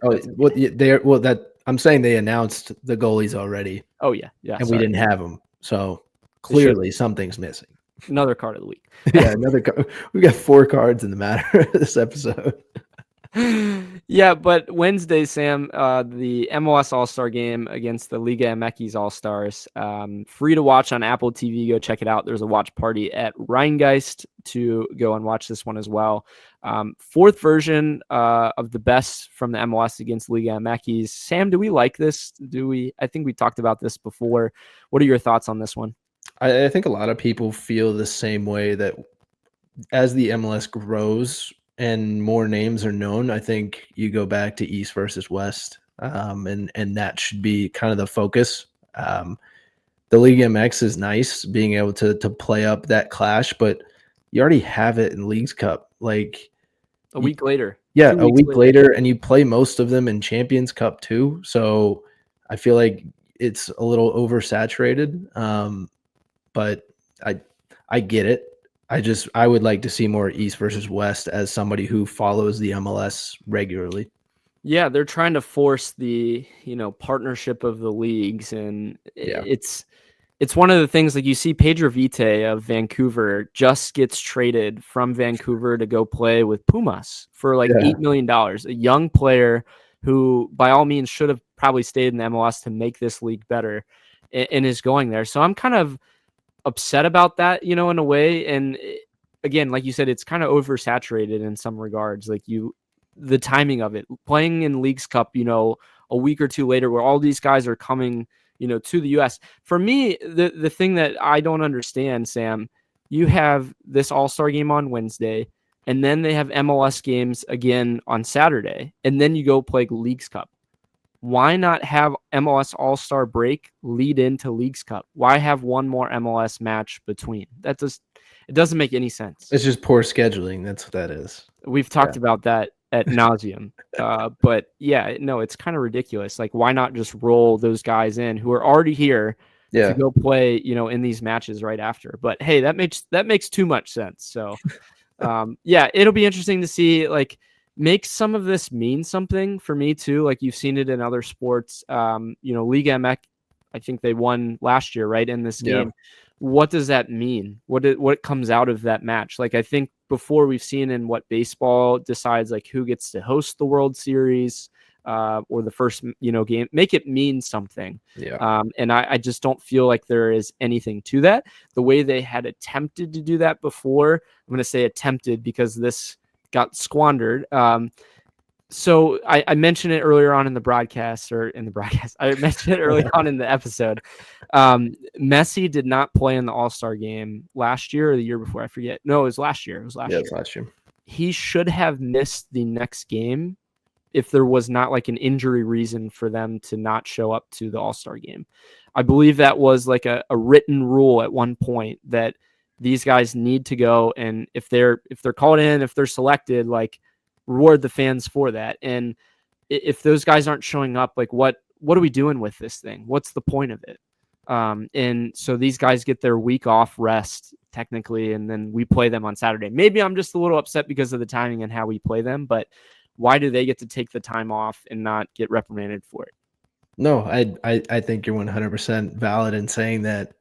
Speaker 6: I'm saying they announced the goalies already.
Speaker 2: Oh yeah.
Speaker 6: And we didn't have them. So clearly something's missing.
Speaker 2: Another card of the week.
Speaker 6: Yeah, another card. We got 4 cards in the matter of this episode.
Speaker 2: Yeah, but Wednesday, Sam, the MLS All-Star game against the Liga MX All-Stars. Free to watch on Apple TV. Go check it out. There's a watch party at Rheingeist to go and watch this one as well. Fourth version of the best from the MLS against Liga MX. Sam, do we like this? I think we talked about this before. What are your thoughts on this one?
Speaker 6: I think a lot of people feel the same way, that as the MLS grows and more names are known, I think you go back to East versus West, and that should be kind of the focus. The Liga MX is nice, being able to play up that clash, but you already have it in Leagues Cup. Like
Speaker 2: a week later.
Speaker 6: Yeah, a week later, and you play most of them in Champions Cup too. So I feel like it's a little oversaturated. But I get it. I would like to see more East versus West as somebody who follows the MLS regularly.
Speaker 2: Yeah, they're trying to force the, partnership of the leagues, and it's one of the things, like you see Pedro Vite of Vancouver just gets traded from Vancouver to go play with Pumas for like $8 million, a young player who by all means should have probably stayed in the MLS to make this league better, and is going there. So I'm kind of upset about that, in a way. And again, like you said, it's kind of oversaturated in some regards. Like the timing of it, playing in Leagues Cup, a week or two later, where all these guys are coming, to the US. For me, the thing that I don't understand, Sam, you have this All-Star game on Wednesday, and then they have MLS games again on Saturday, and then you go play Leagues Cup. Why not have MLS All-Star break lead into Leagues Cup? Why have one more MLS match between? It doesn't make any sense.
Speaker 6: It's just poor scheduling. That's what that is.
Speaker 2: We've talked about that at nauseum. But yeah, no, it's kind of ridiculous. Like, why not just roll those guys in who are already here to go play, in these matches right after? But hey, that makes too much sense. So it'll be interesting to see, like, make some of this mean something for me too. Like, you've seen it in other sports. Liga MX, I think they won last year, right, in this game. What does that mean? What comes out of that match? Like, I think before we've seen in what baseball decides, like, who gets to host the World Series or the first, game, make it mean something. And I just don't feel like there is anything to that. The way they had attempted to do that before, I'm going to say attempted because this got squandered. So I mentioned it earlier on in the broadcast. I mentioned it early on in the episode. Messi did not play in the All-Star game last year or the year before. I forget. No, it was last year. It was last year. He should have missed the next game if there was not like an injury reason for them to not show up to the All-Star game. I believe that was like a written rule at one point that these guys need to go, and if they're called in, if they're selected, like, reward the fans for that. And if those guys aren't showing up, like, what are we doing with this thing? What's the point of it? And so these guys get their week off rest technically, and then we play them on Saturday. Maybe I'm just a little upset because of the timing and how we play them, but why do they get to take the time off and not get reprimanded for it?
Speaker 6: No, I think you're 100% valid in saying that.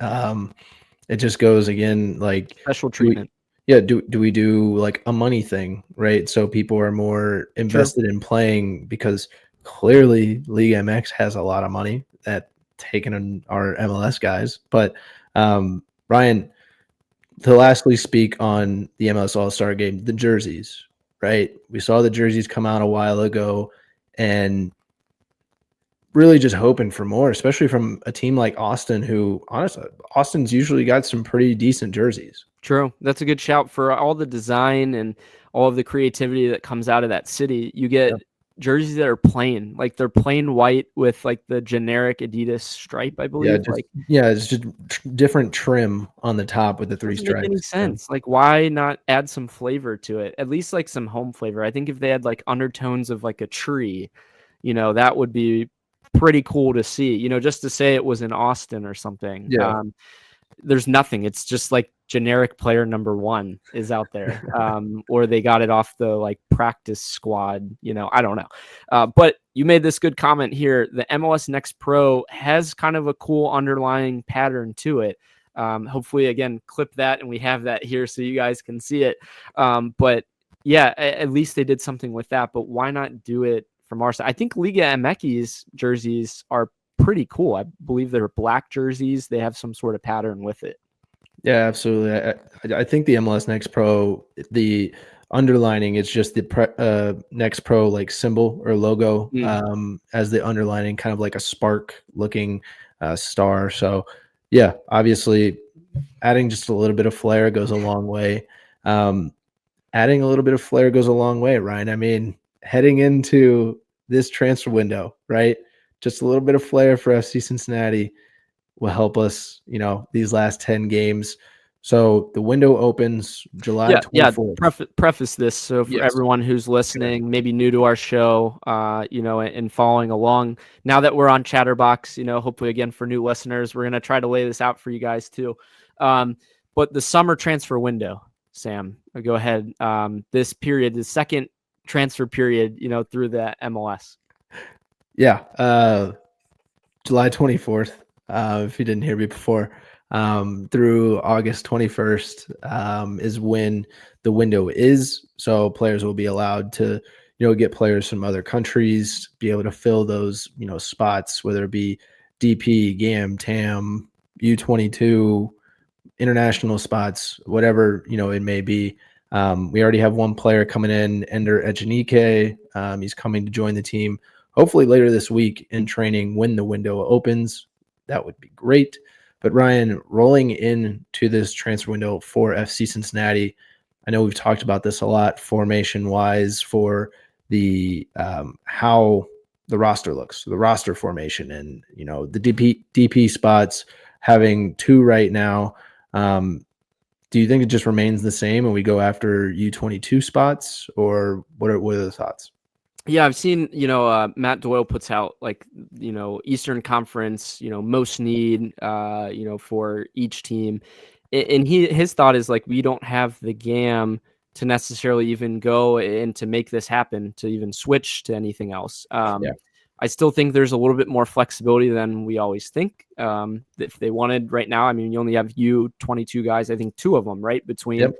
Speaker 6: It just goes again, like,
Speaker 2: special treatment.
Speaker 6: Do we do like a money thing, right? So people are more invested in playing because clearly Liga MX has a lot of money that taken in our MLS guys. But Ryan, to lastly speak on the MLS All-Star game, the jerseys, right? We saw the jerseys come out a while ago, and really just hoping for more, especially from a team like Austin, who honestly, Austin's usually got some pretty decent jerseys.
Speaker 2: True. That's a good shout. For all the design and all of the creativity that comes out of that city. You get jerseys that are plain, like they're plain white with like the generic Adidas stripe, I believe.
Speaker 6: It's just different trim on the top with the three stripes.
Speaker 2: Doesn't make any sense. Like, why not add some flavor to it? At least like some home flavor. I think if they had like undertones of like a tree, that would be pretty cool to see, just to say it was in Austin or something. There's nothing. It's just like generic player number 1 is out there. Or they got it off the like practice squad, I don't know. But you made this good comment here. The MLS Next Pro has kind of a cool underlying pattern to it. Hopefully, again, clip that and we have that here so you guys can see it. But Yeah, at least they did something with that, but why not do it from our side? I think Liga MX's jerseys are pretty cool. I believe they're black jerseys. They have some sort of pattern with it.
Speaker 6: Yeah, absolutely. I think the MLS Next Pro, the underlining is just the Next Pro like symbol or logo as the underlining, kind of like a spark looking star. So yeah, obviously adding just a little bit of flair goes a long way. Adding a little bit of flair goes a long way, Ryan. I mean, heading into this transfer window, right? Just a little bit of flair for FC Cincinnati will help us, these last 10 games. So the window opens July 24th.
Speaker 2: Yeah, preface this. So for everyone who's listening, maybe new to our show, and following along, now that we're on Chatterbox, hopefully again for new listeners, we're going to try to lay this out for you guys too. But the summer transfer window, Sam, go ahead. This period, the second transfer period, through the MLS.
Speaker 6: Yeah. July 24th. If you didn't hear me before, through August 21st is when the window is. So players will be allowed to, get players from other countries, be able to fill those, spots, whether it be DP, GAM, TAM, U22, international spots, whatever, it may be. We already have one player coming in, Ender Echenike. He's coming to join the team hopefully later this week in training when the window opens. That would be great. But Ryan, rolling into this transfer window for FC Cincinnati, I know we've talked about this a lot formation-wise for the how the roster looks, the roster formation, and the DP spots, having 2 right now. Do you think it just remains the same and we go after U22 spots, or what are the thoughts?
Speaker 2: Yeah, I've seen, Matt Doyle puts out Eastern Conference, most need, for each team. And his thought is we don't have the GAM to necessarily even go and to make this happen, to even switch to anything else. I still think there's a little bit more flexibility than we always think. If they wanted right now, I mean, you only have U22 guys, I think 2 of them, right? Between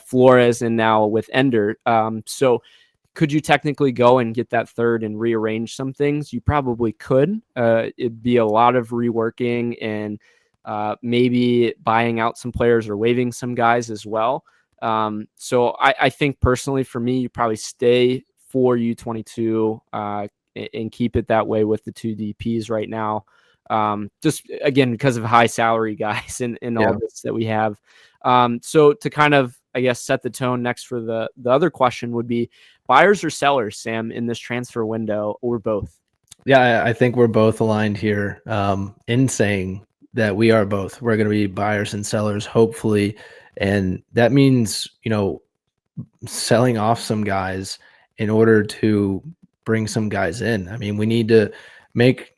Speaker 2: Flores and now with Ender. So could you technically go and get that third and rearrange some things? You probably could. It'd be a lot of reworking and maybe buying out some players or waiving some guys as well. So I think personally for me, you probably stay for U22 and keep it that way with the 2 DPs right now. Just again, because of high salary guys and all this that we have. So to kind of, I guess, set the tone next for the other question would be buyers or sellers, Sam, in this transfer window, or both?
Speaker 6: Yeah, I think we're both aligned here in saying that we are both. We're going to be buyers and sellers, hopefully. And that means, selling off some guys in order to bring some guys in. I mean, we need to make,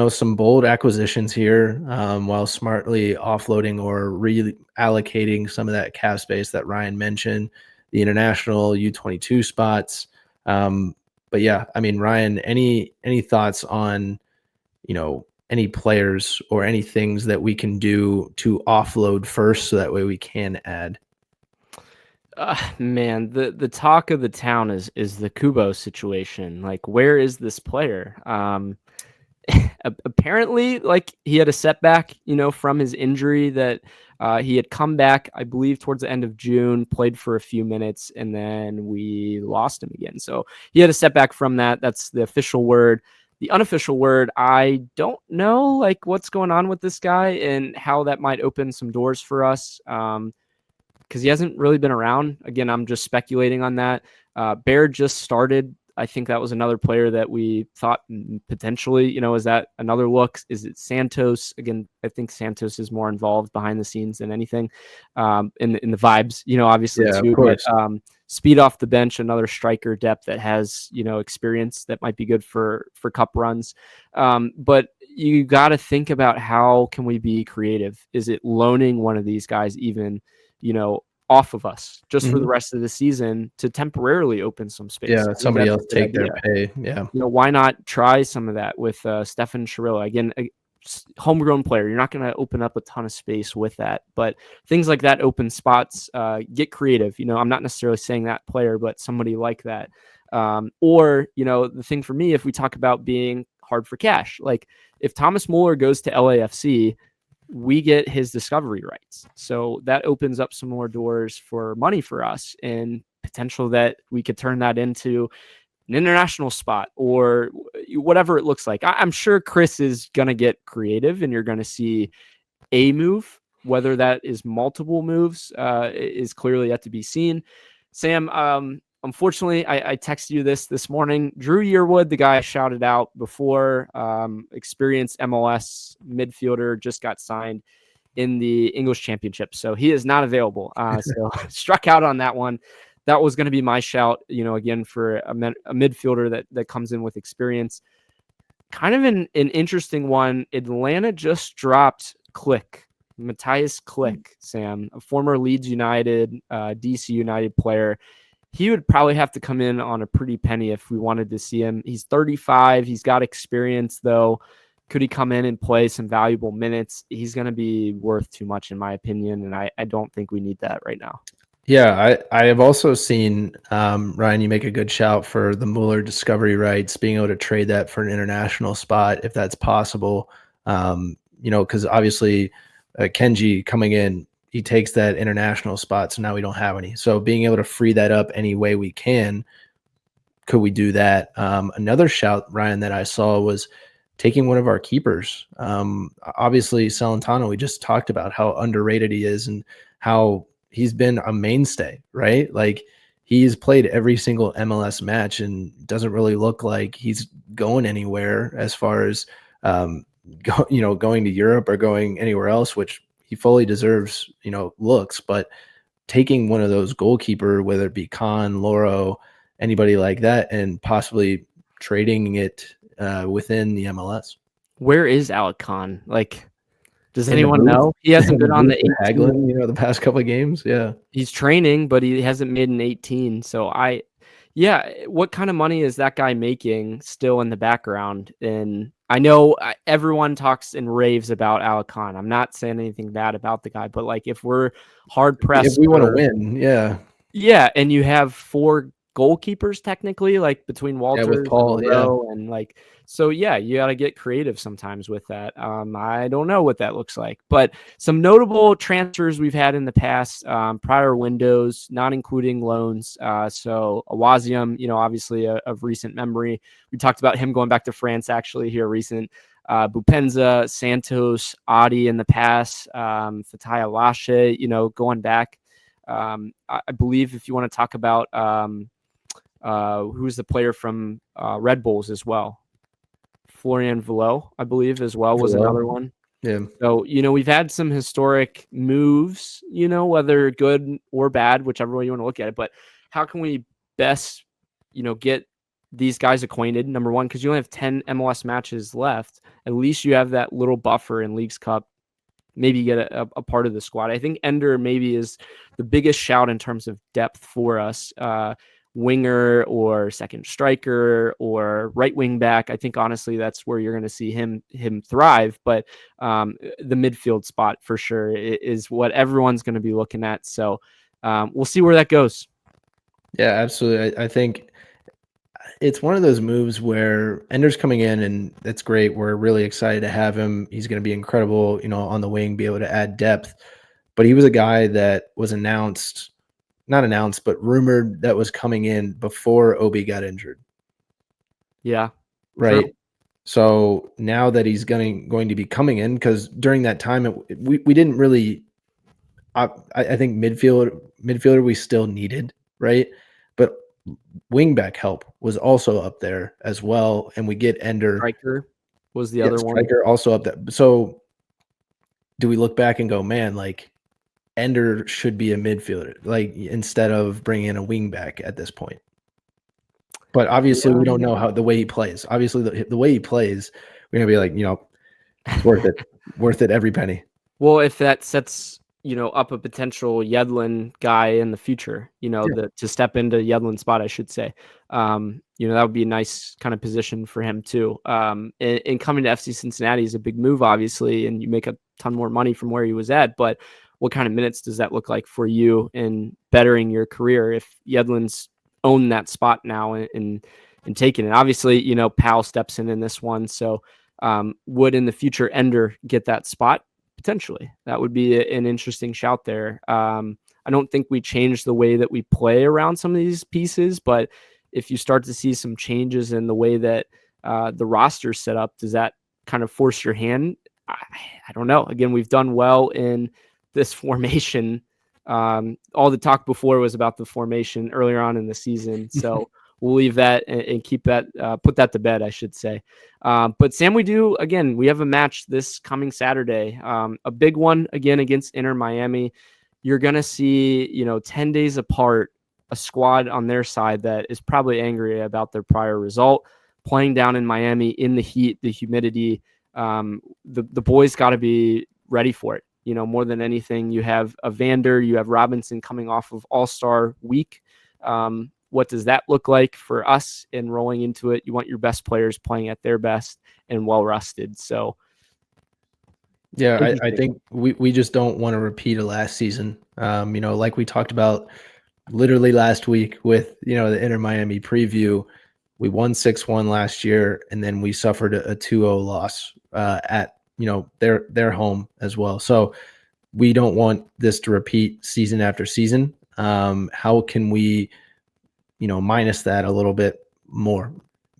Speaker 6: some bold acquisitions here while smartly offloading or reallocating some of that cap space that Ryan mentioned, the international U22 spots. But yeah, I mean, Ryan, any thoughts on, any players or any things that we can do to offload first so that way we can add?
Speaker 2: Man, the talk of the town is the Kubo situation. Where is this player? Apparently, he had a setback, from his injury that he had come back, I believe, towards the end of June, played for a few minutes, and then we lost him again. So he had a setback from that. That's the official word. The unofficial word, I don't know, what's going on with this guy and how that might open some doors for us. Because he hasn't really been around. Again, I'm just speculating on that. Bear just started. I think that was another player that we thought potentially, is that another look? Is it Santos? Again, I think Santos is more involved behind the scenes than anything in the vibes, obviously too. But speed off the bench, another striker depth that has, experience that might be good for cup runs. But you got to think about how can we be creative? Is it loaning one of these guys even, off of us just for the rest of the season to temporarily open some space?
Speaker 6: Yeah, somebody else take their pay. Yeah.
Speaker 2: Why not try some of that with Stefan Chirilla? Again, homegrown player. You're not going to open up a ton of space with that, but things like that, open spots, get creative. I'm not necessarily saying that player, but somebody like that. Or, the thing for me, if we talk about being hard for cash, like if Thomas Muller goes to LAFC, we get his discovery rights. So that opens up some more doors for money for us and potential that we could turn that into an international spot or whatever it looks like. I'm sure Chris is going to get creative and you're going to see a move, whether that is multiple moves, is clearly yet to be seen. Sam, unfortunately, I texted you this morning. Drew Yearwood, the guy I shouted out before, experienced MLS midfielder, just got signed in the English Championship. So he is not available. So struck out on that one. That was going to be my shout, again, for a midfielder that comes in with experience. Kind of an interesting one. Atlanta just dropped Matthias Click, Sam, a former Leeds United, DC United player. He would probably have to come in on a pretty penny if we wanted to see him. He's 35. He's got experience, though. Could he come in and play some valuable minutes? He's going to be worth too much, in my opinion, and I don't think we need that right now.
Speaker 6: Yeah, I have also seen, Ryan, you make a good shout for the Mueller discovery rights, being able to trade that for an international spot if that's possible. Because obviously Kenji coming in, he takes that international spot, so now we don't have any. So being able to free that up any way we can, could we do that? Another shout, Ryan, that I saw was taking one of our keepers. Obviously, Celentano, we just talked about how underrated he is and how he's been a mainstay, right? Like he's played every single MLS match and doesn't really look like he's going anywhere as far as, going to Europe or going anywhere else, which he fully deserves, looks. But taking one of those goalkeeper, whether it be Khan, Loro, anybody like that, and possibly trading it within the MLS.
Speaker 2: Where is Alec Khan? Like, does anyone know? He hasn't been on the 18.
Speaker 6: Hagelin, the past couple of games. Yeah.
Speaker 2: He's training, but he hasn't made an 18. So what kind of money is that guy making still in the background? And I know everyone talks and raves about Alec Khan. I'm not saying anything bad about the guy, but like if we're hard pressed,
Speaker 6: if we want to win,
Speaker 2: yeah, and you have 4 goalkeepers technically, like between Walter
Speaker 6: with Paul,
Speaker 2: and like, so yeah, you got to get creative sometimes with that. I don't know what that looks like, but some notable transfers we've had in the past, prior windows, not including loans. So Awazium, obviously of recent memory. We talked about him going back to France actually here recent. Bupenza, Santos, Adi in the past, Fataya Lashe, going back. I believe if you want to talk about who's the player from Red Bulls as well, Florian Villot, I believe as well was another one.
Speaker 6: Yeah.
Speaker 2: So, we've had some historic moves, whether good or bad, whichever way you want to look at it. But how can we best, get these guys acquainted? Number one, because you only have 10 MLS matches left. At least you have that little buffer in Leagues Cup. Maybe get a part of the squad. I think Ender maybe is the biggest shout in terms of depth for us. Winger or second striker or right wing back. I think honestly that's where you're going to see him thrive. But the midfield spot for sure is what everyone's going to be looking at. So we'll see where that goes.
Speaker 6: Yeah, absolutely. I think it's one of those moves where Ender's coming in and that's great. We're really excited to have him. He's going to be incredible, on the wing, be able to add depth. But he was a guy that was not announced, but rumored that was coming in before Obi got injured.
Speaker 2: Yeah.
Speaker 6: Right.
Speaker 2: True.
Speaker 6: So now that he's going to be coming in, because during that time, we didn't really, I think midfielder we still needed, right? But wingback help was also up there as well. And we get Ender.
Speaker 2: Striker was the other one.
Speaker 6: Striker also up there. So do we look back and go, man, like, Ender should be a midfielder, like instead of bringing in a wing back at this point. But obviously, we don't know how the way he plays. Obviously, the way he plays, we're gonna be like, it's worth it every penny.
Speaker 2: Well, if that sets up a potential Yedlin guy in the future, to step into Yedlin's spot, I should say. That would be a nice kind of position for him too. And coming to FC Cincinnati is a big move, obviously, and you make a ton more money from where he was at. But what kind of minutes does that look like for you in bettering your career if Yedlin's owned that spot now and taking it? Obviously, Powell steps in this one. So would in the future Ender get that spot? Potentially. That would be an interesting shout there. I don't think we change the way that we play around some of these pieces, but if you start to see some changes in the way that the roster's set up, does that kind of force your hand? I don't know. Again, we've done well in this formation. All the talk before was about the formation earlier on in the season. So we'll leave that and keep that, put that to bed, I should say. But Sam, we have a match this coming Saturday, a big one again against Inter Miami. You're going to see, 10 days apart, a squad on their side that is probably angry about their prior result, playing down in Miami in the heat, the humidity. The boys got to be ready for it. More than anything, you have Evander, you have Robinson coming off of All-Star week. What does that look like for us in rolling into it? You want your best players playing at their best and well rested. So,
Speaker 6: yeah, I think we just don't want to repeat of last season. Like we talked about literally last week with, the Inter Miami preview, we won 6-1 last year, and then we suffered a 2-0 loss at, their home as well. So we don't want this to repeat season after season. How can we, minus that a little bit more?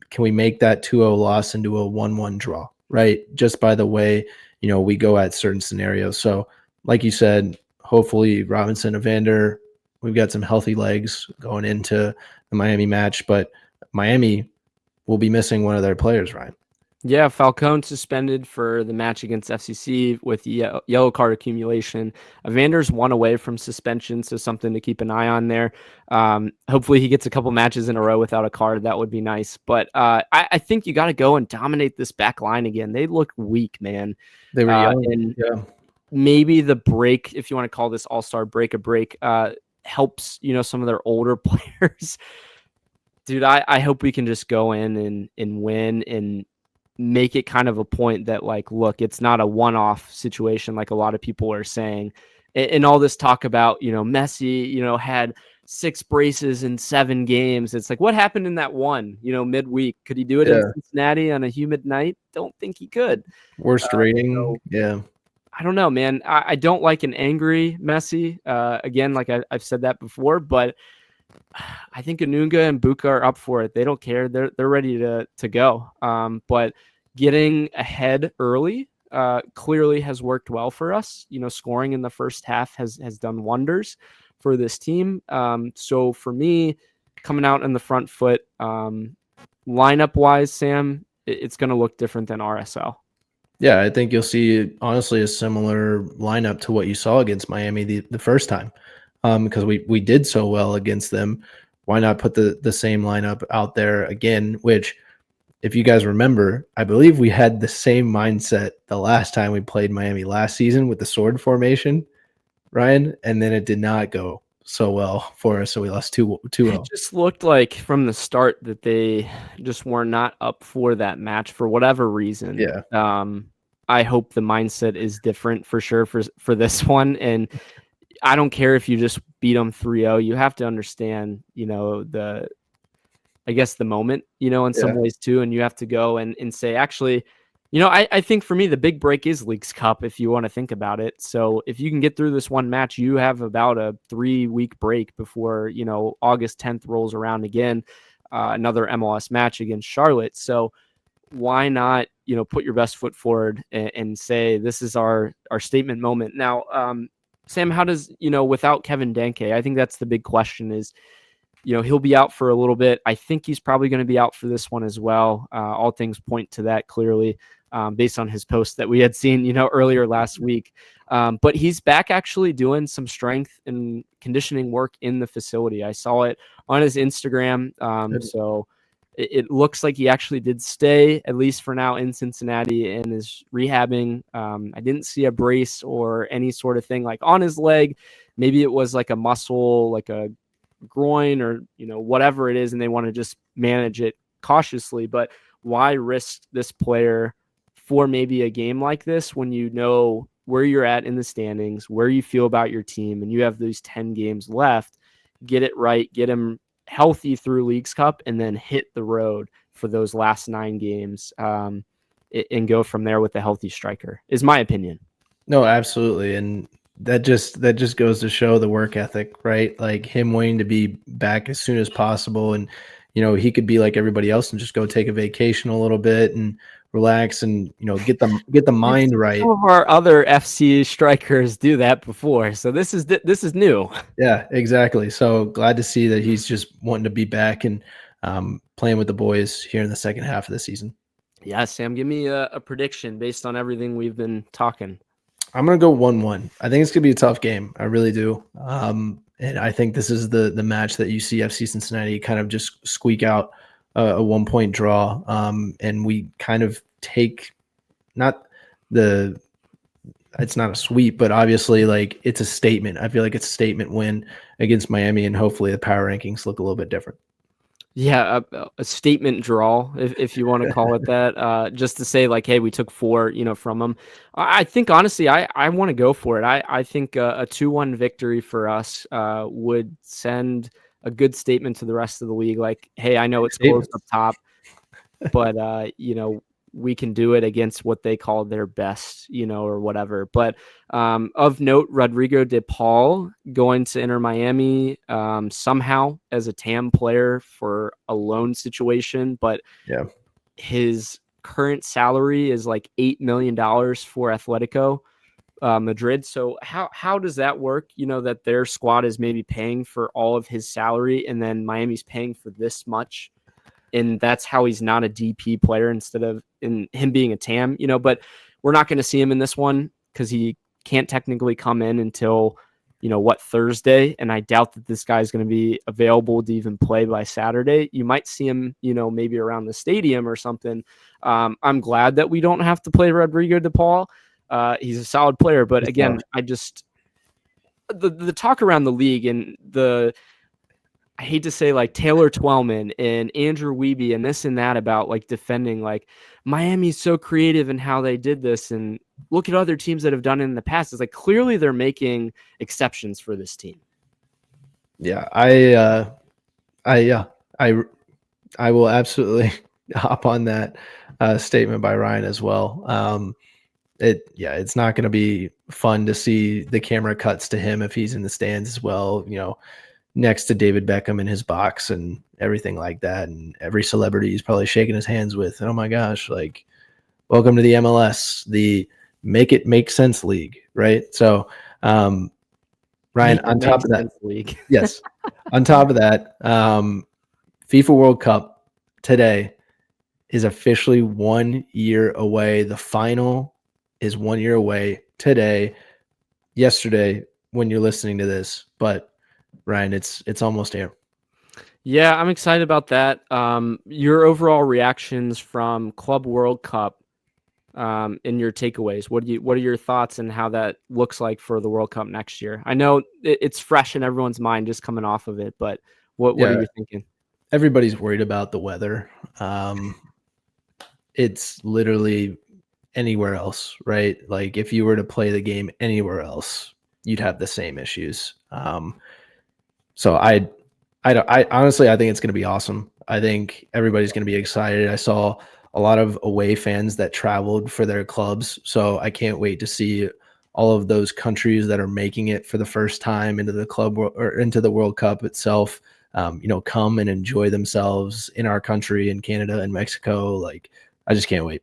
Speaker 6: Can we make that 2-0 loss into a 1-1 draw, right? Just by the way, we go at certain scenarios. So like you said, hopefully Robinson, Evander, we've got some healthy legs going into the Miami match, but Miami will be missing one of their players, Ryan.
Speaker 2: Yeah, Falcone suspended for the match against FCC with yellow card accumulation. Evander's one away from suspension, so something to keep an eye on there. Hopefully he gets a couple matches in a row without a card. That would be nice. But I think you got to go and dominate this back line again. They look weak, man.
Speaker 6: They were young.
Speaker 2: And
Speaker 6: yeah.
Speaker 2: Maybe the break, if you want to call this All-Star break, helps, some of their older players. Dude, I hope we can just go in and win and make it kind of a point that, like, look, it's not a one-off situation like a lot of people are saying. And all this talk about, Messi, had 6 braces in 7 games. It's like, what happened in that one, midweek? Could he do it in Cincinnati on a humid night? Don't think he could.
Speaker 6: Worst rating. Yeah.
Speaker 2: I don't know, man. I don't like an angry Messi. Again, like I've said that before, but I think Anunga and Buka are up for it. They don't care. They're ready to go. But getting ahead early clearly has worked well for us. Scoring in the first half has done wonders for this team. So for me, coming out in the front foot, lineup wise, Sam, it's going to look different than RSL.
Speaker 6: Yeah, I think you'll see, honestly, a similar lineup to what you saw against Miami the first time. Because we did so well against them. Why not put the same lineup out there again, which, if you guys remember, I believe we had the same mindset the last time we played Miami last season with the sword formation, Ryan, and then it did not go so well for us, so we lost 2-0.
Speaker 2: It just looked like from the start that they just were not up for that match for whatever reason.
Speaker 6: Yeah.
Speaker 2: I hope the mindset is different for sure for this one, and I don't care if you just beat them 3-0. You have to understand, the moment, in some ways too. And you have to go and say, actually, I think for me, the big break is Leagues Cup, if you want to think about it. So if you can get through this one match, you have about a 3-week break before, August 10th rolls around again, another MLS match against Charlotte. So why not, put your best foot forward and say, this is our statement moment. Now, Sam, how does, without Kevin Denke, I think that's the big question is, he'll be out for a little bit. I think he's probably going to be out for this one as well. All things point to that clearly, based on his post that we had seen, earlier last week. But he's back actually doing some strength and conditioning work in the facility. I saw it on his Instagram. So it looks like he actually did stay, at least for now, in Cincinnati and is rehabbing. I didn't see a brace or any sort of thing like on his leg. Maybe it was like a muscle, like a groin or, whatever it is, and they want to just manage it cautiously. But why risk this player for maybe a game like this when you know where you're at in the standings, where you feel about your team, and you have these 10 games left? Get it right, get him healthy through Leagues Cup, and then hit the road for those last 9 games and go from there with a healthy striker, is my opinion.
Speaker 6: No, absolutely. And that just goes to show the work ethic, right? Like him wanting to be back as soon as possible. And, he could be like everybody else and just go take a vacation a little bit and relax and, get the mind right.
Speaker 2: Some of our other FC strikers do that before. So this is new.
Speaker 6: Yeah, exactly. So glad to see that he's just wanting to be back and playing with the boys here in the second half of the season.
Speaker 2: Yeah, Sam, give me a prediction based on everything we've been talking.
Speaker 6: I'm going to go 1-1. I think it's going to be a tough game. I really do. And I think this is the match that you see FC Cincinnati kind of just squeak out a 1-point draw. And we kind of take it's not a sweep, but obviously like it's a statement. I feel like it's a statement win against Miami, and hopefully the power rankings look a little bit different.
Speaker 2: Yeah, a statement draw, if you want to call it that, just to say like, hey, we took 4, from them. I think honestly, I want to go for it. I think a 2-1 victory for us would send a good statement to the rest of the league. Like, hey, I know it's close up top, but we can do it against what they call their best, or whatever. But of note, Rodrigo de Paul going to Inter Miami somehow as a TAM player for a loan situation. But
Speaker 6: yeah,
Speaker 2: his current salary is like $8 million for Atletico Madrid. So how does that work? That their squad is maybe paying for all of his salary and then Miami's paying for this much. And that's how he's not a DP player instead of in him being a TAM, but we're not going to see him in this one because he can't technically come in until, Thursday. And I doubt that this guy's going to be available to even play by Saturday. You might see him, maybe around the stadium or something. I'm glad that we don't have to play Rodrigo de Paul. He's a solid player, but again, I just, the talk around the league and I hate to say like Taylor Twellman and Andrew Wiebe and this and that about like defending like Miami's so creative in how they did this and look at other teams that have done it in the past. It's like clearly they're making exceptions for this team.
Speaker 6: Yeah, I will absolutely hop on that statement by Ryan as well. It's not going to be fun to see the camera cuts to him if he's in the stands as well, next to David Beckham in his box and everything like that. And every celebrity he's probably shaking his hands with. Oh my gosh, like welcome to the MLS, the make it make sense league. Right. So, Ryan, on top of that,
Speaker 2: league.
Speaker 6: yes, on top of that, FIFA World Cup today is officially 1 year away. The final is 1 year away today, yesterday, when you're listening to this, but Ryan, it's almost here.
Speaker 2: Yeah, I'm excited about that. Your overall reactions from Club World Cup and your takeaways. What are your thoughts and how that looks like for the World Cup next year? I know it's fresh in everyone's mind just coming off of it, but what are you thinking?
Speaker 6: Everybody's worried about the weather. It's literally anywhere else, right? Like if you were to play the game anywhere else, you'd have the same issues. So I honestly, I think it's going to be awesome. I think everybody's going to be excited. I saw a lot of away fans that traveled for their clubs. So I can't wait to see all of those countries that are making it for the first time into the club or into the World Cup itself, come and enjoy themselves in our country, in Canada and Mexico. Like, I just can't wait.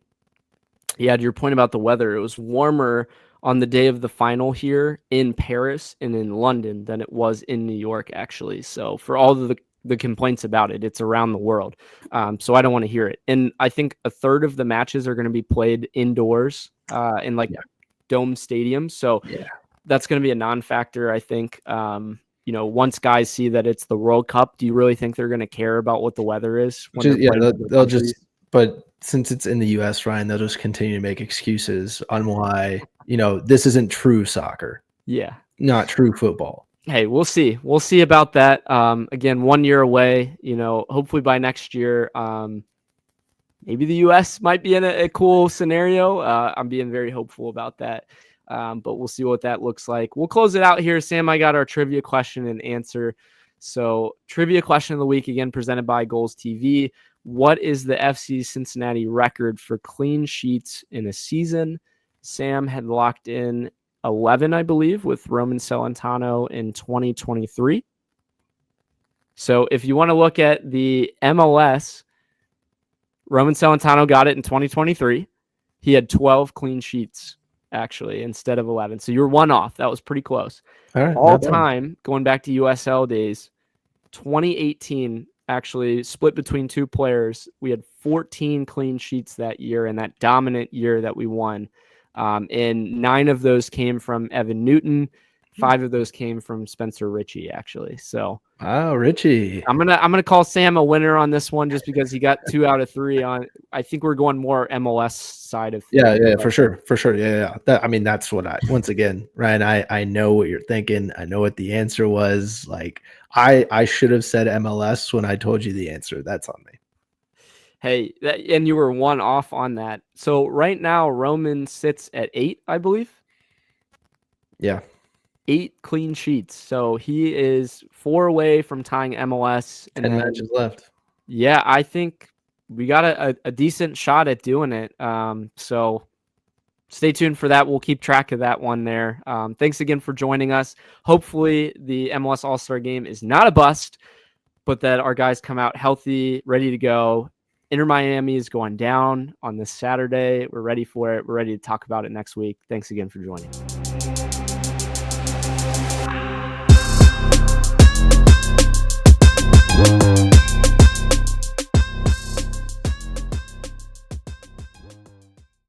Speaker 2: Yeah, to your point about the weather, it was warmer on the day of the final here in Paris and in London than it was in New York, actually. So for all of the complaints about it, it's around the world. So I don't want to hear it. And I think a third of the matches are going to be played indoors in dome stadiums. So that's going to be a non-factor, I think. once guys see that it's the World Cup, do you really think they're going to care about what the weather is?
Speaker 6: They'll just. But since it's in the U.S., Ryan, they'll just continue to make excuses on why this isn't true soccer.
Speaker 2: Yeah,
Speaker 6: not true football.
Speaker 2: Hey, we'll see. We'll see about that. Again, 1 year away. Hopefully by next year, maybe the U.S. might be in a cool scenario. I'm being very hopeful about that. But we'll see what that looks like. We'll close it out here. Sam, I got our trivia question and answer. So trivia question of the week, again, presented by Goals TV. What is the FC Cincinnati record for clean sheets in a season? Sam had locked in 11, I believe, with Roman Celentano in 2023. So if you want to look at the MLS, Roman Celentano got it in 2023. He had 12 clean sheets, actually, instead of 11. So you were one off. That was pretty close. All time, going back to USL days, 2018, actually split between two players. We had 14 clean sheets that year, in that dominant year that we won. And 9 of those came from Evan Newton. 5 of those came from Spencer Ritchie, actually. So,
Speaker 6: wow, Ritchie.
Speaker 2: I'm gonna call Sam a winner on this one just because he got 2 out of 3 on. I think we're going more MLS side of things.
Speaker 6: Yeah, for sure. Yeah. That's what once again, Ryan, I know what you're thinking. I know what the answer was. Like, I should have said MLS when I told you the answer. That's on me.
Speaker 2: Hey, and you were one off on that. So right now, Roman sits at 8, I believe.
Speaker 6: Yeah.
Speaker 2: 8 clean sheets. So he is 4 away from tying MLS.
Speaker 6: 10 matches left.
Speaker 2: Yeah, I think we got a decent shot at doing it. So stay tuned for that. We'll keep track of that one there. Thanks again for joining us. Hopefully the MLS All-Star Game is not a bust, but that our guys come out healthy, ready to go. Inter Miami is going down on this Saturday. We're ready for it. We're ready to talk about it next week. Thanks again for joining.